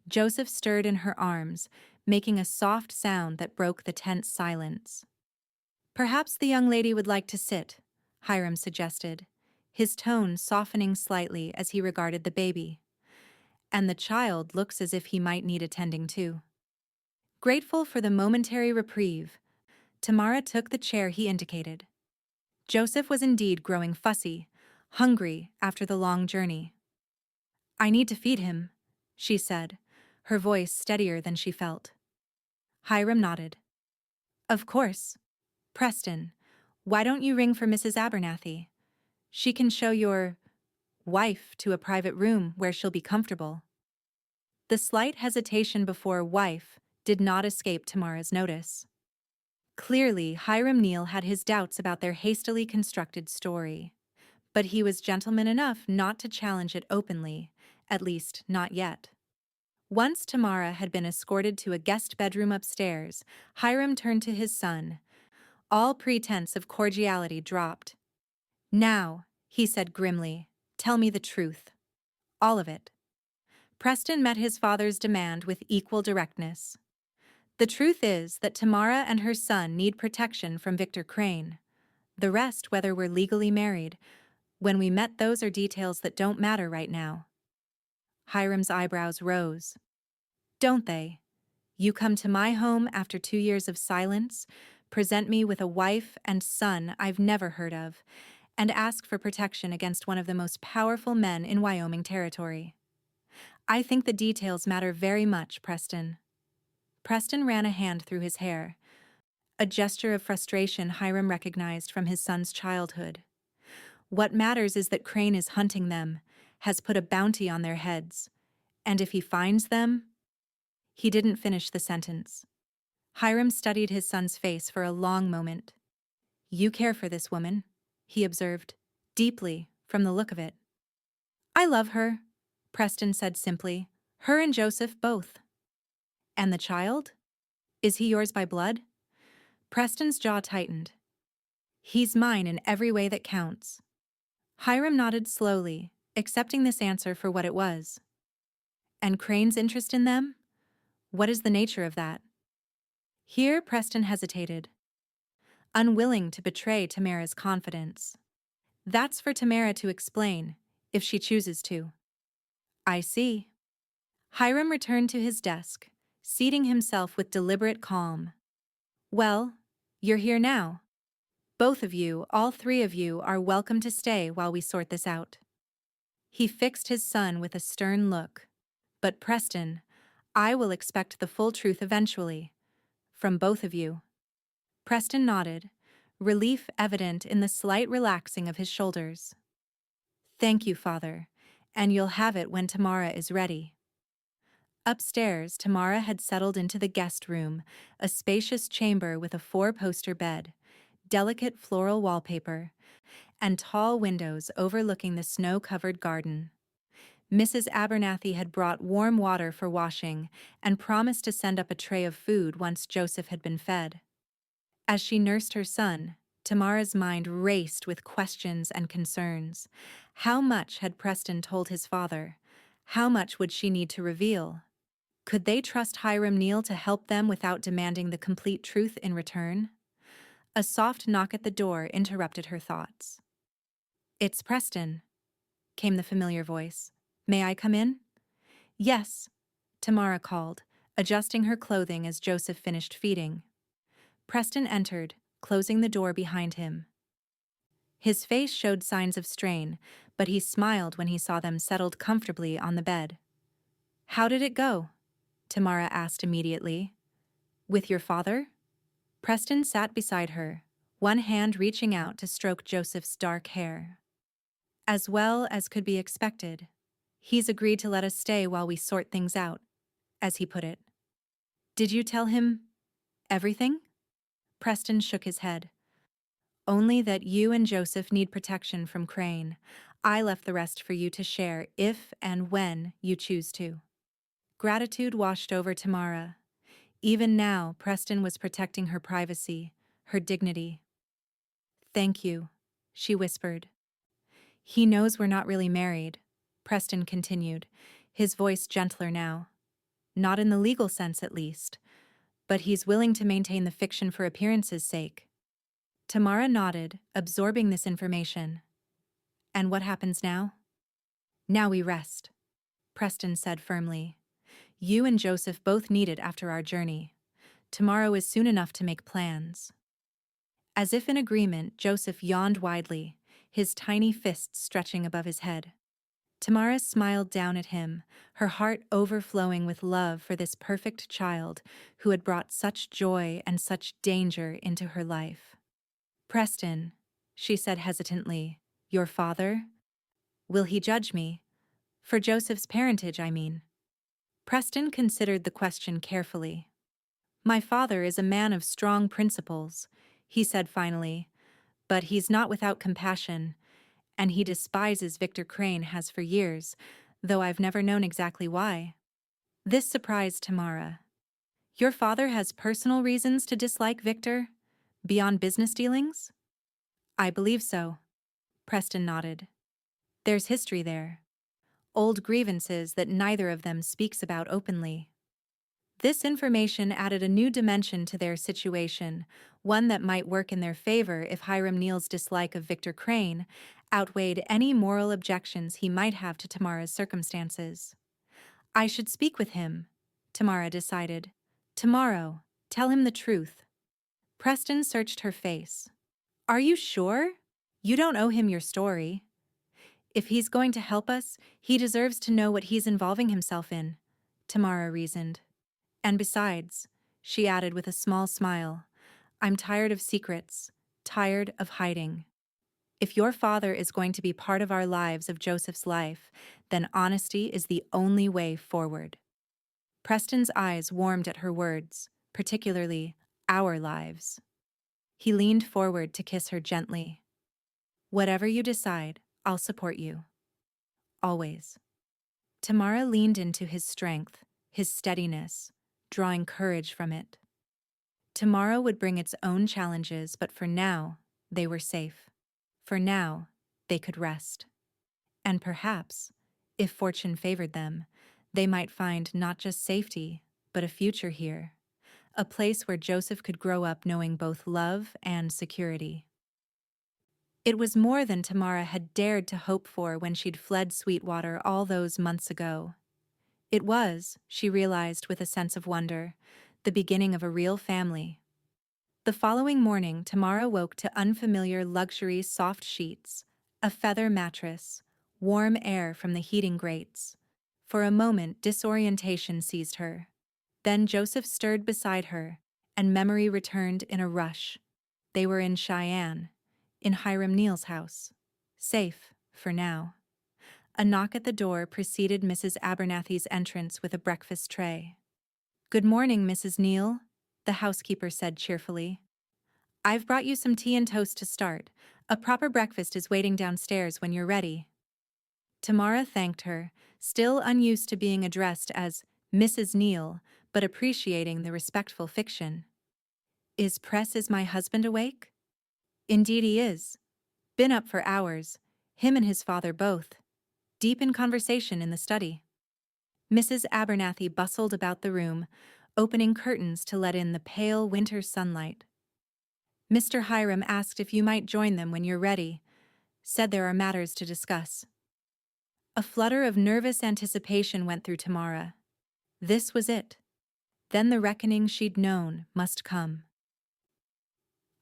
Joseph stirred in her arms, making a soft sound that broke the tense silence. Perhaps the young lady would like to sit, Hiram suggested, his tone softening slightly as he regarded the baby. And the child looks as if he might need attending too. Grateful for the momentary reprieve, Tamara took the chair he indicated. Joseph was indeed growing fussy, hungry after the long journey. I need to feed him, she said, her voice steadier than she felt. Hiram nodded. Of course. Preston, why don't you ring for Mrs. Abernathy? She can show your wife to a private room where she'll be comfortable. The slight hesitation before wife did not escape Tamara's notice. Clearly, Hiram Neal had his doubts about their hastily constructed story. But he was gentleman enough not to challenge it openly, at least not yet. Once Tamara had been escorted to a guest bedroom upstairs, Hiram turned to his son. All pretense of cordiality dropped. Now, he said grimly, tell me the truth. All of it. Preston met his father's demand with equal directness. The truth is that Tamara and her son need protection from Victor Krane. The rest, whether we're legally married, when we met, those are details that don't matter right now. Hiram's eyebrows rose. Don't they? You come to my home after 2 years of silence, present me with a wife and son I've never heard of, and ask for protection against one of the most powerful men in Wyoming Territory. I think the details matter very much, Preston. Preston ran a hand through his hair, a gesture of frustration Hiram recognized from his son's childhood. What matters is that Krane is hunting them, has put a bounty on their heads, and if he finds them... He didn't finish the sentence. Hiram studied his son's face for a long moment. You care for this woman, he observed, deeply, from the look of it. I love her, Preston said simply. Her and Joseph both. And the child? Is he yours by blood? Preston's jaw tightened. He's mine in every way that counts. Hiram nodded slowly, accepting this answer for what it was. And Crane's interest in them? What is the nature of that? Here Preston hesitated, unwilling to betray Tamara's confidence. That's for Tamara to explain, if she chooses to. I see. Hiram returned to his desk, seating himself with deliberate calm. Well, you're here now. Both of you, all three of you, are welcome to stay while we sort this out. He fixed his son with a stern look. But Preston, I will expect the full truth eventually. From both of you. Preston nodded, relief evident in the slight relaxing of his shoulders. Thank you, Father, and you'll have it when Tamara is ready. Upstairs, Tamara had settled into the guest room, a spacious chamber with a four-poster bed, delicate floral wallpaper, and tall windows overlooking the snow-covered garden. Mrs. Abernathy had brought warm water for washing and promised to send up a tray of food once Joseph had been fed. As she nursed her son, Tamara's mind raced with questions and concerns. How much had Preston told his father? How much would she need to reveal? Could they trust Hiram Neal to help them without demanding the complete truth in return? A soft knock at the door interrupted her thoughts. It's Preston, came the familiar voice. May I come in? Yes, Tamara called, adjusting her clothing as Joseph finished feeding. Preston entered, closing the door behind him. His face showed signs of strain, but he smiled when he saw them settled comfortably on the bed. How did it go? Tamara asked immediately. With your father? Preston sat beside her, one hand reaching out to stroke Joseph's dark hair. As well as could be expected. He's agreed to let us stay while we sort things out, as he put it. Did you tell him everything? Preston shook his head. Only that you and Joseph need protection from Krane. I left the rest for you to share if and when you choose to. Gratitude washed over Tamara. Even now, Preston was protecting her privacy, her dignity. Thank you, she whispered. He knows we're not really married, Preston continued, his voice gentler now. Not in the legal sense, at least. But he's willing to maintain the fiction for appearance's sake. Tamara nodded, absorbing this information. And what happens now? Now we rest, Preston said firmly. You and Joseph both need it after our journey. Tomorrow is soon enough to make plans. As if in agreement, Joseph yawned widely, his tiny fists stretching above his head. Tamara smiled down at him, her heart overflowing with love for this perfect child who had brought such joy and such danger into her life. Preston, she said hesitantly, your father? Will he judge me? For Joseph's parentage, I mean. Preston considered the question carefully. My father is a man of strong principles, he said finally, but he's not without compassion, and he despises Victor Krane has for years, though I've never known exactly why. This surprised Tamara. Your father has personal reasons to dislike Victor? Beyond business dealings? I believe so. Preston nodded. There's history there. Old grievances that neither of them speaks about openly. This information added a new dimension to their situation, one that might work in their favor if Hiram Neal's dislike of Victor Krane outweighed any moral objections he might have to Tamara's circumstances. I should speak with him, Tamara decided. Tomorrow, tell him the truth. Preston searched her face. Are you sure? You don't owe him your story. If he's going to help us, he deserves to know what he's involving himself in, Tamara reasoned. And besides, she added with a small smile, I'm tired of secrets, tired of hiding. If your father is going to be part of our lives of Joseph's life, then honesty is the only way forward. Preston's eyes warmed at her words, particularly our lives. He leaned forward to kiss her gently. Whatever you decide, I'll support you. Always. Tamara leaned into his strength, his steadiness, drawing courage from it. Tomorrow would bring its own challenges, but for now, they were safe. For now, they could rest. And perhaps, if fortune favored them, they might find not just safety, but a future here. A place where Joseph could grow up knowing both love and security. It was more than Tamara had dared to hope for when she'd fled Sweetwater all those months ago. It was, she realized with a sense of wonder, the beginning of a real family. The following morning, Tamara woke to unfamiliar luxury soft sheets, a feather mattress, warm air from the heating grates. For a moment, disorientation seized her. Then Joseph stirred beside her, and memory returned in a rush. They were in Cheyenne, in Hiram Neal's house. Safe, for now. A knock at the door preceded Mrs. Abernathy's entrance with a breakfast tray. "Good morning, Mrs. Neal," the housekeeper said cheerfully. "I've brought you some tea and toast to start. A proper breakfast is waiting downstairs when you're ready." Tamara thanked her, still unused to being addressed as Mrs. Neal, but appreciating the respectful fiction. Is my husband awake?" "Indeed he is. Been up for hours, him and his father both. Deep in conversation in the study." Mrs. Abernathy bustled about the room, opening curtains to let in the pale winter sunlight. "Mr. Hiram asked if you might join them when you're ready. Said there are matters to discuss." A flutter of nervous anticipation went through Tamara. This was it. Then the reckoning she'd known must come.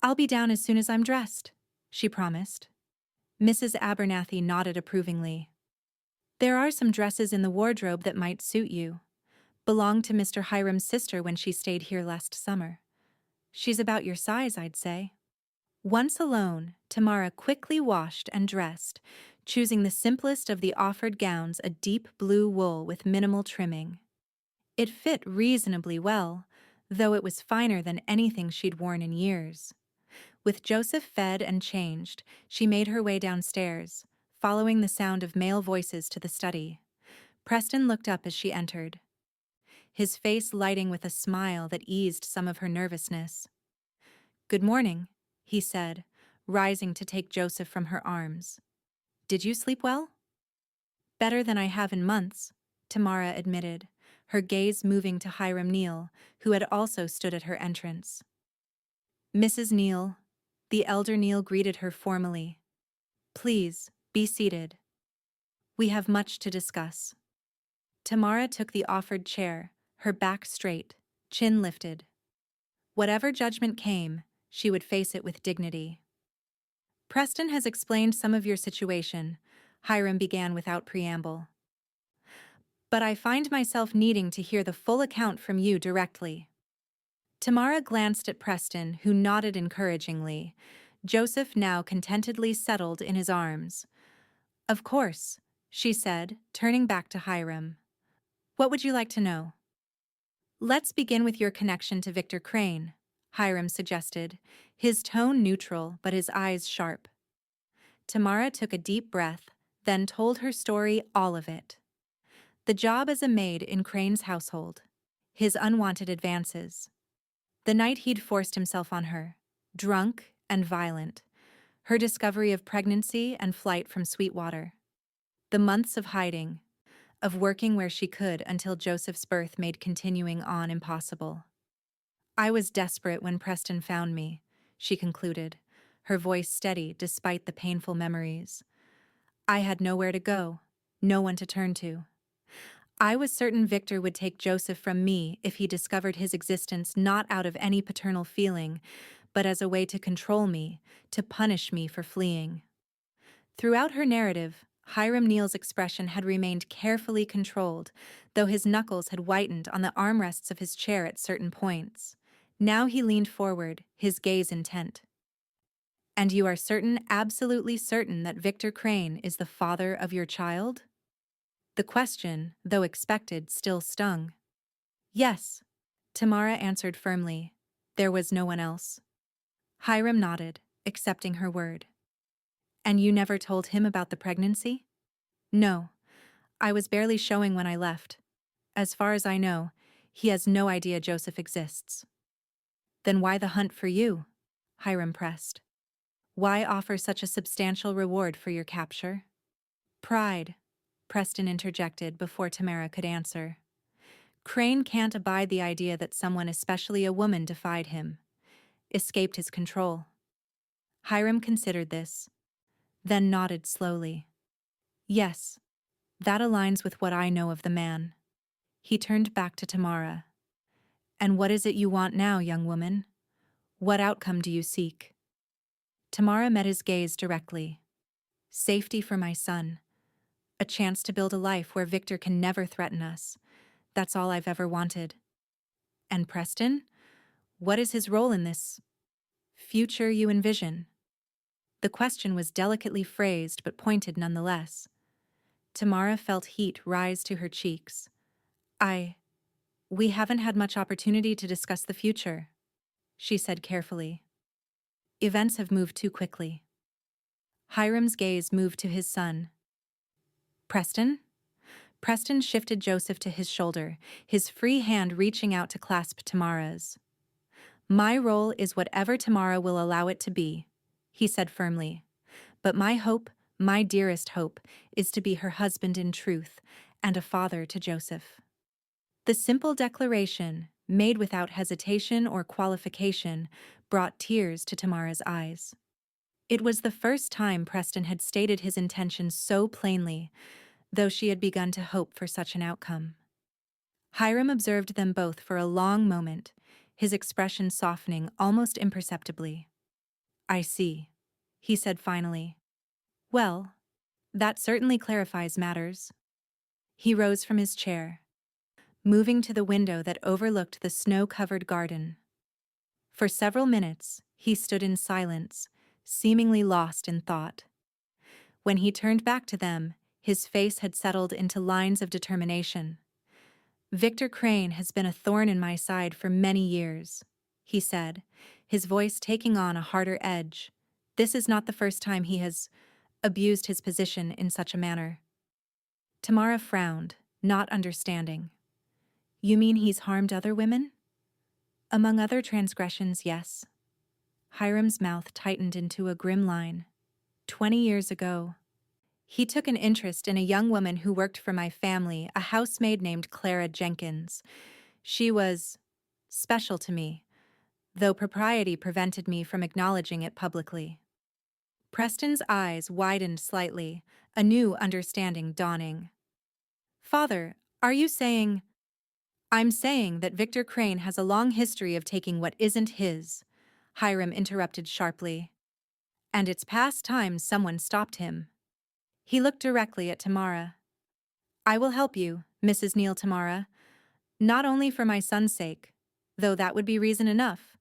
"I'll be down as soon as I'm dressed," she promised. Mrs. Abernathy nodded approvingly. "There are some dresses in the wardrobe that might suit you. Belonged to Mr. Hiram's sister when she stayed here last summer. She's about your size, I'd say." Once alone, Tamara quickly washed and dressed, choosing the simplest of the offered gowns, a deep blue wool with minimal trimming. It fit reasonably well, though it was finer than anything she'd worn in years. With Joseph fed and changed, she made her way downstairs, following the sound of male voices to the study. Preston looked up as she entered, his face lighting with a smile that eased some of her nervousness. "Good morning," he said, rising to take Joseph from her arms. "Did you sleep well?" "Better than I have in months," Tamara admitted, her gaze moving to Hiram Neal, who had also stood at her entrance. "Mrs. Neal," the elder Neal greeted her formally. "Please, be seated. We have much to discuss." Tamara took the offered chair, her back straight, chin lifted. Whatever judgment came, she would face it with dignity. "Preston has explained some of your situation," Hiram began without preamble. "But I find myself needing to hear the full account from you directly." Tamara glanced at Preston, who nodded encouragingly. Joseph now contentedly settled in his arms. "Of course," she said, turning back to Hiram. "What would you like to know?" "Let's begin with your connection to Victor Krane," Hiram suggested, his tone neutral but his eyes sharp. Tamara took a deep breath, then told her story, all of it. The job as a maid in Krane's household, his unwanted advances, the night he'd forced himself on her, drunk and violent, her discovery of pregnancy and flight from Sweetwater, the months of hiding, of working where she could until Joseph's birth made continuing on impossible. "I was desperate when Preston found me," she concluded, her voice steady despite the painful memories. "I had nowhere to go, no one to turn to. I was certain Victor would take Joseph from me if he discovered his existence not out of any paternal feeling, but as a way to control me, to punish me for fleeing." Throughout her narrative, Hiram Neal's expression had remained carefully controlled, though his knuckles had whitened on the armrests of his chair at certain points. Now he leaned forward, his gaze intent. "And you are certain, absolutely certain, that Victor Krane is the father of your child?" The question, though expected, still stung. "Yes," Tamara answered firmly. There was no one else. Hiram nodded, accepting her word. "And you never told him about the pregnancy?" "No. I was barely showing when I left. As far as I know, he has no idea Joseph exists." "Then why the hunt for you?" Hiram pressed. "Why offer such a substantial reward for your capture?" "Pride," Preston interjected before Tamara could answer. Krane can't abide the idea that someone, especially a woman, defied him, escaped his control. Hiram considered this, then nodded slowly. Yes, that aligns with what I know of the man. He turned back to Tamara. And what is it you want now, young woman? What outcome do you seek? Tamara met his gaze directly. Safety for my son. A chance to build a life where Victor can never threaten us. That's all I've ever wanted. And Preston? What is his role in this future you envision? The question was delicately phrased but pointed nonetheless. Tamara felt heat rise to her cheeks. We haven't had much opportunity to discuss the future, she said carefully. Events have moved too quickly. Hiram's gaze moved to his son. Preston? Preston shifted Joseph to his shoulder, his free hand reaching out to clasp Tamara's. My role is whatever Tamara will allow it to be, he said firmly. But my hope, my dearest hope, is to be her husband in truth and a father to Joseph. The simple declaration, made without hesitation or qualification, brought tears to Tamara's eyes. It was the first time Preston had stated his intentions so plainly, though she had begun to hope for such an outcome. Hiram observed them both for a long moment, his expression softening almost imperceptibly. I see, he said finally. Well, that certainly clarifies matters. He rose from his chair, moving to the window that overlooked the snow-covered garden. For several minutes, he stood in silence, seemingly lost in thought. When he turned back to them, his face had settled into lines of determination. Victor Krane has been a thorn in my side for many years, he said, his voice taking on a harder edge. This is not the first time he has abused his position in such a manner. Tamara frowned, not understanding. You mean he's harmed other women? Among other transgressions, yes. Hiram's mouth tightened into a grim line. 20 years ago, he took an interest in a young woman who worked for my family, a housemaid named Clara Jenkins. She was special to me, though propriety prevented me from acknowledging it publicly. Preston's eyes widened slightly, a new understanding dawning. Father, are you saying... I'm saying that Victor Krane has a long history of taking what isn't his, Hiram interrupted sharply. And it's past time someone stopped him. He looked directly at Tamara. I will help you, Mrs. Neal Tamara, not only for my son's sake, though that would be reason enough,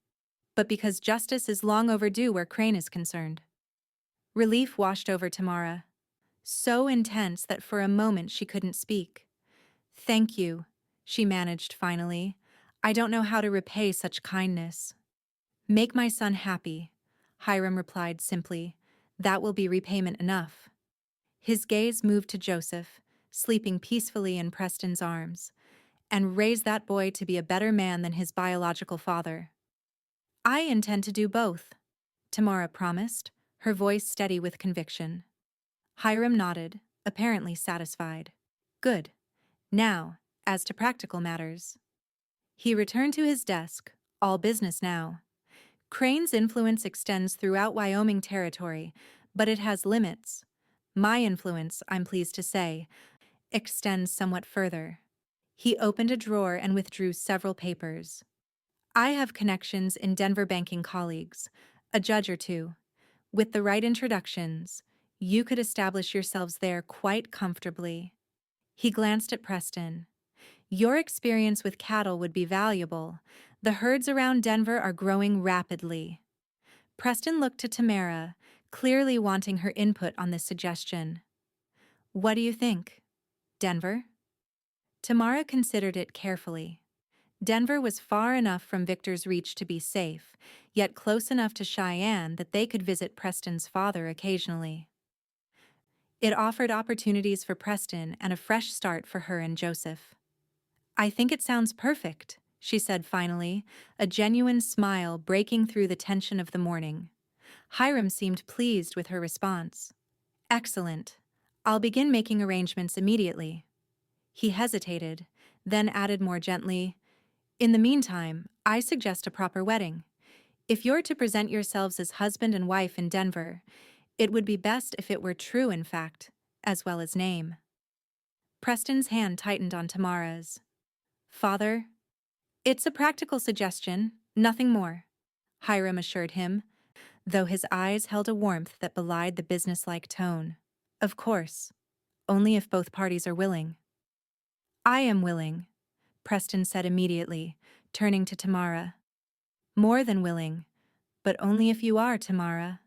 but because justice is long overdue where Krane is concerned. Relief washed over Tamara, so intense that for a moment she couldn't speak. Thank you, she managed finally. I don't know how to repay such kindness. Make my son happy, Hiram replied simply. That will be repayment enough. His gaze moved to Joseph, sleeping peacefully in Preston's arms, and raise that boy to be a better man than his biological father. I intend to do both, Tamara promised, her voice steady with conviction. Hiram nodded, apparently satisfied. Good. Now, as to practical matters. He returned to his desk, all business now. Crane's influence extends throughout Wyoming Territory, but it has limits. My influence, I'm pleased to say, extends somewhat further. He opened a drawer and withdrew several papers. I have connections in Denver banking colleagues, a judge or two. With the right introductions, you could establish yourselves there quite comfortably. He glanced at Preston. Your experience with cattle would be valuable. The herds around Denver are growing rapidly. Preston looked to Tamara, clearly wanting her input on this suggestion. What do you think? Denver? Tamara considered it carefully. Denver was far enough from Victor's reach to be safe, yet close enough to Cheyenne that they could visit Preston's father occasionally. It offered opportunities for Preston and a fresh start for her and Joseph. I think it sounds perfect, she said finally, a genuine smile breaking through the tension of the morning. Hiram seemed pleased with her response. Excellent. I'll begin making arrangements immediately. He hesitated, then added more gently, "In the meantime, I suggest a proper wedding. If you're to present yourselves as husband and wife in Denver, it would be best if it were true in fact, as well as name." Preston's hand tightened on Tamara's. "Father, it's a practical suggestion, nothing more," Hiram assured him, though his eyes held a warmth that belied the businesslike tone. "Of course, only if both parties are willing." "I am willing," Preston said immediately, turning to Tamara. "More than willing, but only if you are, Tamara.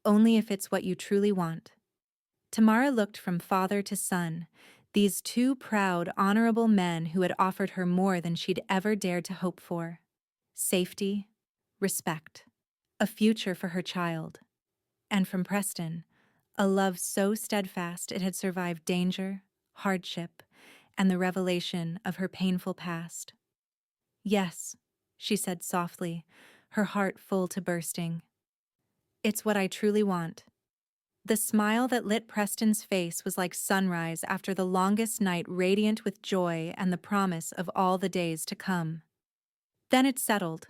Only if it's what you truly want." Tamara looked from father to son, these two proud, honorable men who had offered her more than she'd ever dared to hope for. Safety, respect, a future for her child. And from Preston, a love so steadfast it had survived danger, hardship, and the revelation of her painful past. "Yes," she said softly, her heart full to bursting. "It's what I truly want." The smile that lit Preston's face was like sunrise after the longest night, radiant with joy and the promise of all the days to come. "Then it's settled,"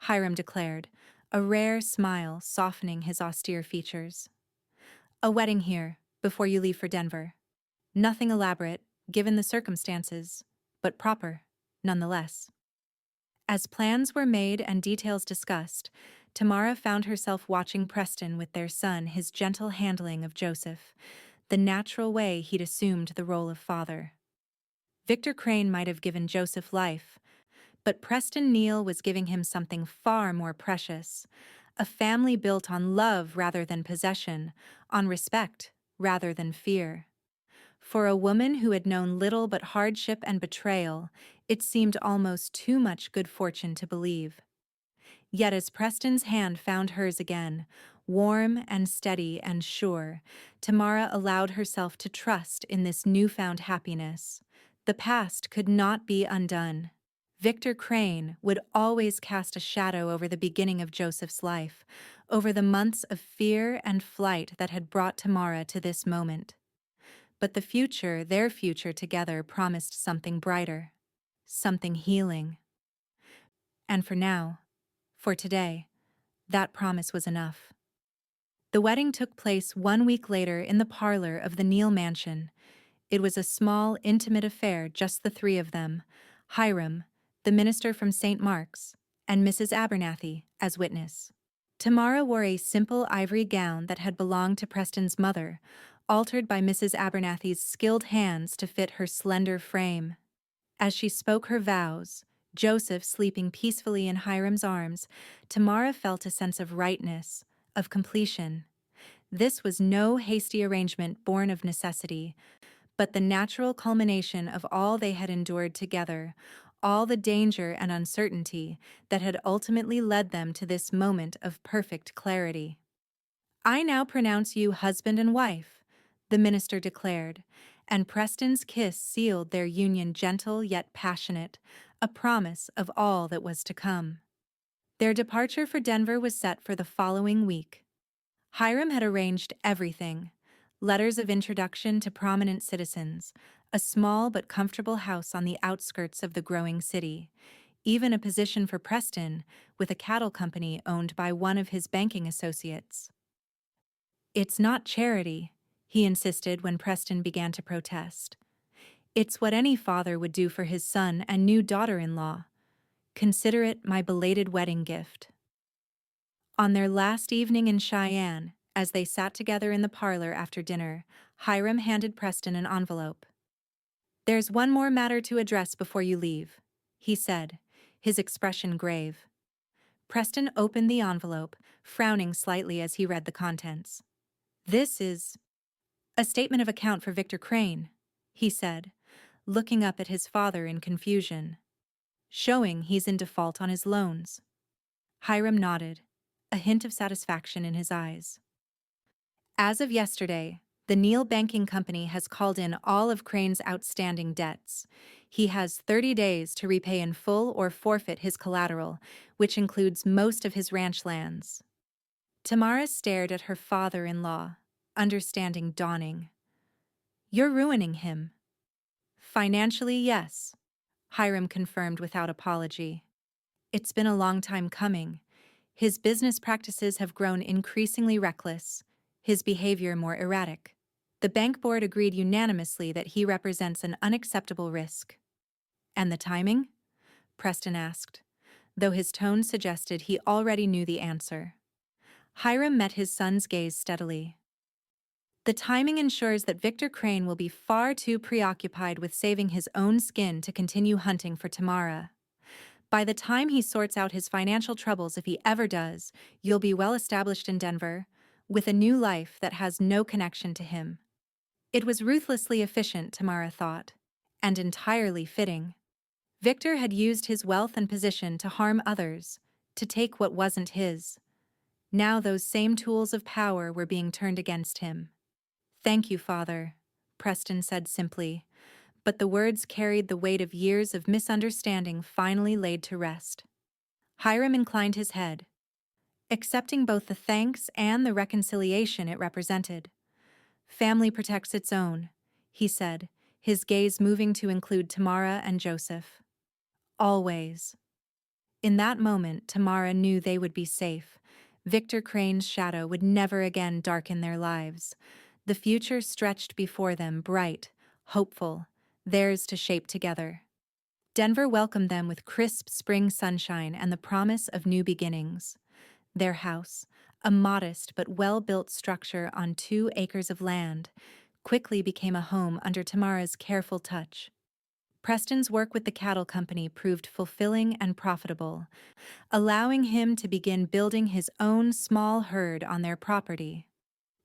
Hiram declared, a rare smile softening his austere features. "A wedding here, before you leave for Denver. Nothing elaborate, given the circumstances, but proper, nonetheless." As plans were made and details discussed, Tamara found herself watching Preston with their son, his gentle handling of Joseph, the natural way he'd assumed the role of father. Victor Krane might have given Joseph life, but Preston Neal was giving him something far more precious, a family built on love rather than possession, on respect rather than fear. For a woman who had known little but hardship and betrayal, it seemed almost too much good fortune to believe. Yet as Preston's hand found hers again, warm and steady and sure, Tamara allowed herself to trust in this newfound happiness. The past could not be undone. Victor Krane would always cast a shadow over the beginning of Joseph's life, over the months of fear and flight that had brought Tamara to this moment. But the future, their future together, promised something brighter, something healing. And for now, for today, that promise was enough. The wedding took place 1 week later in the parlor of the Neal mansion. It was a small, intimate affair, just the three of them, Hiram, the minister from St. Mark's, and Mrs. Abernathy as witness. Tamara wore a simple ivory gown that had belonged to Preston's mother, altered by Mrs. Abernathy's skilled hands to fit her slender frame. As she spoke her vows, Joseph sleeping peacefully in Hiram's arms, Tamara felt a sense of rightness, of completion. This was no hasty arrangement born of necessity, but the natural culmination of all they had endured together, all the danger and uncertainty that had ultimately led them to this moment of perfect clarity. "I now pronounce you husband and wife," the minister declared, and Preston's kiss sealed their union, gentle yet passionate, a promise of all that was to come. Their departure for Denver was set for the following week. Hiram had arranged everything: letters of introduction to prominent citizens, a small but comfortable house on the outskirts of the growing city, even a position for Preston with a cattle company owned by one of his banking associates. "It's not charity," he insisted when Preston began to protest. "It's what any father would do for his son and new daughter-in-law. Consider it my belated wedding gift." On their last evening in Cheyenne, as they sat together in the parlor after dinner, Hiram handed Preston an envelope. "There's one more matter to address before you leave," he said, his expression grave. Preston opened the envelope, frowning slightly as he read the contents. "This is a statement of account for Victor Krane," he said, looking up at his father in confusion. "Showing he's in default on his loans." Hiram nodded, a hint of satisfaction in his eyes. "As of yesterday, the Neal Banking Company has called in all of Crane's outstanding debts. He has 30 days to repay in full or forfeit his collateral, which includes most of his ranch lands." Tamara stared at her father-in-law, understanding dawning. "You're ruining him." "Financially, yes. Hiram confirmed without apology. It's been a long time coming. His business practices have grown increasingly reckless, his behavior more erratic. The bank board agreed unanimously that he represents an unacceptable risk. And the timing? Preston asked, though his tone suggested he already knew the answer. Hiram met his son's gaze steadily. The timing ensures that Victor Krane will be far too preoccupied with saving his own skin to continue hunting for Tamara. By the time he sorts out his financial troubles, if he ever does, you'll be well established in Denver, with a new life that has no connection to him. It was ruthlessly efficient, Tamara thought, and entirely fitting. Victor had used his wealth and position to harm others, to take what wasn't his. Now those same tools of power were being turned against him. "Thank you, Father," Preston said simply, but the words carried the weight of years of misunderstanding finally laid to rest. Hiram inclined his head, accepting both the thanks and the reconciliation it represented. "Family protects its own," he said, his gaze moving to include Tamara and Joseph. "Always." In that moment, Tamara knew they would be safe. Victor Crane's shadow would never again darken their lives. The future stretched before them, bright, hopeful, theirs to shape together. Denver welcomed them with crisp spring sunshine and the promise of new beginnings. Their house, a modest but well-built structure on 2 acres of land, quickly became a home under Tamara's careful touch. Preston's work with the cattle company proved fulfilling and profitable, allowing him to begin building his own small herd on their property.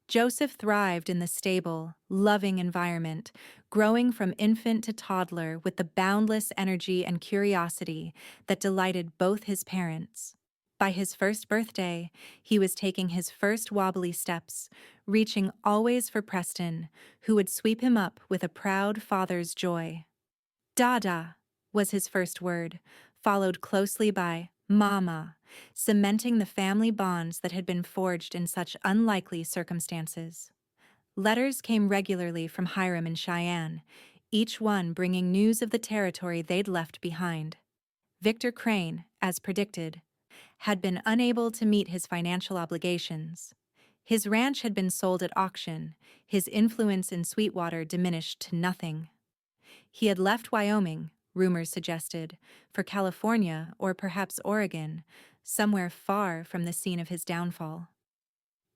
Joseph thrived in the stable, loving environment, growing from infant to toddler with the boundless energy and curiosity that delighted both his parents. By his first birthday, he was taking his first wobbly steps, reaching always for Preston, who would sweep him up with a proud father's joy. "Dada" was his first word, followed closely by "Mama," cementing the family bonds that had been forged in such unlikely circumstances. Letters came regularly from Hiram in Cheyenne, each one bringing news of the territory they'd left behind. Victor Krane, as predicted, had been unable to meet his financial obligations. His ranch had been sold at auction, his influence in Sweetwater diminished to nothing. He had left Wyoming, rumors suggested, for California or perhaps Oregon, somewhere far from the scene of his downfall.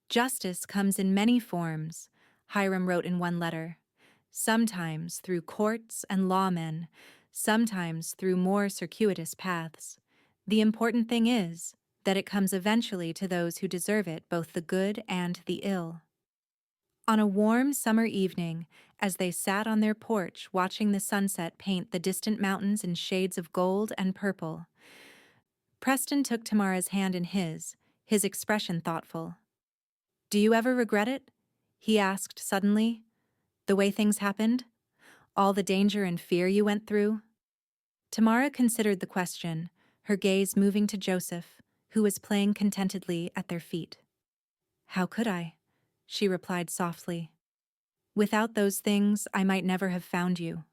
"Justice comes in many forms," Hiram wrote in one letter, "sometimes through courts and lawmen, sometimes through more circuitous paths. The important thing is that it comes eventually to those who deserve it, both the good and the ill." On a warm summer evening, as they sat on their porch watching the sunset paint the distant mountains in shades of gold and purple, Preston took Tamara's hand in his expression thoughtful. "Do you ever regret it?" he asked suddenly. "The way things happened? All the danger and fear you went through?" Tamara considered the question, her gaze moving to Joseph, who was playing contentedly at their feet. "How could I?" she replied softly. "Without those things, I might never have found you.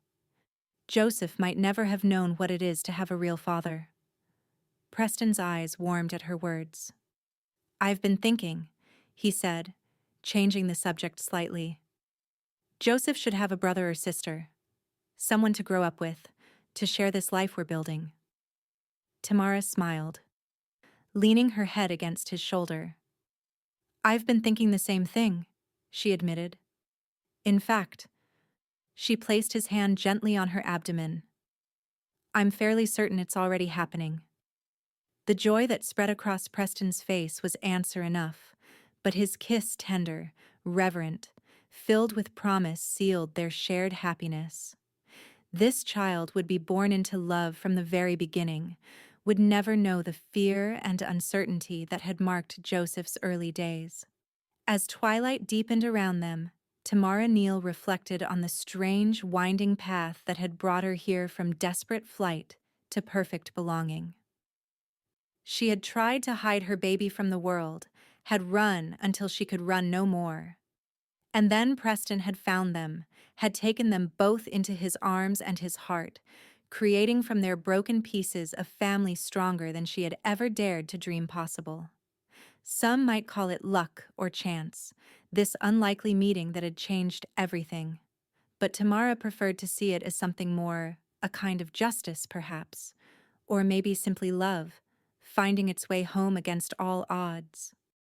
Joseph might never have known what it is to have a real father." Preston's eyes warmed at her words. "I've been thinking," he said, changing the subject slightly. "Joseph should have a brother or sister, someone to grow up with, to share this life we're building." Tamara smiled, leaning her head against his shoulder. "I've been thinking the same thing," she admitted. "In fact," she placed his hand gently on her abdomen, "I'm fairly certain it's already happening." The joy that spread across Preston's face was answer enough, but his kiss tender, reverent, filled with promise sealed their shared happiness. This child would be born into love from the very beginning, would never know the fear and uncertainty that had marked Joseph's early days. As twilight deepened around them, Tamara Neal reflected on the strange, winding path that had brought her here from desperate flight to perfect belonging. She had tried to hide her baby from the world, had run until she could run no more. And then Preston had found them, had taken them both into his arms and his heart, creating from their broken pieces a family stronger than she had ever dared to dream possible. Some might call it luck or chance, this unlikely meeting that had changed everything. But Tamara preferred to see it as something more, a kind of justice, perhaps, or maybe simply love, finding its way home against all odds.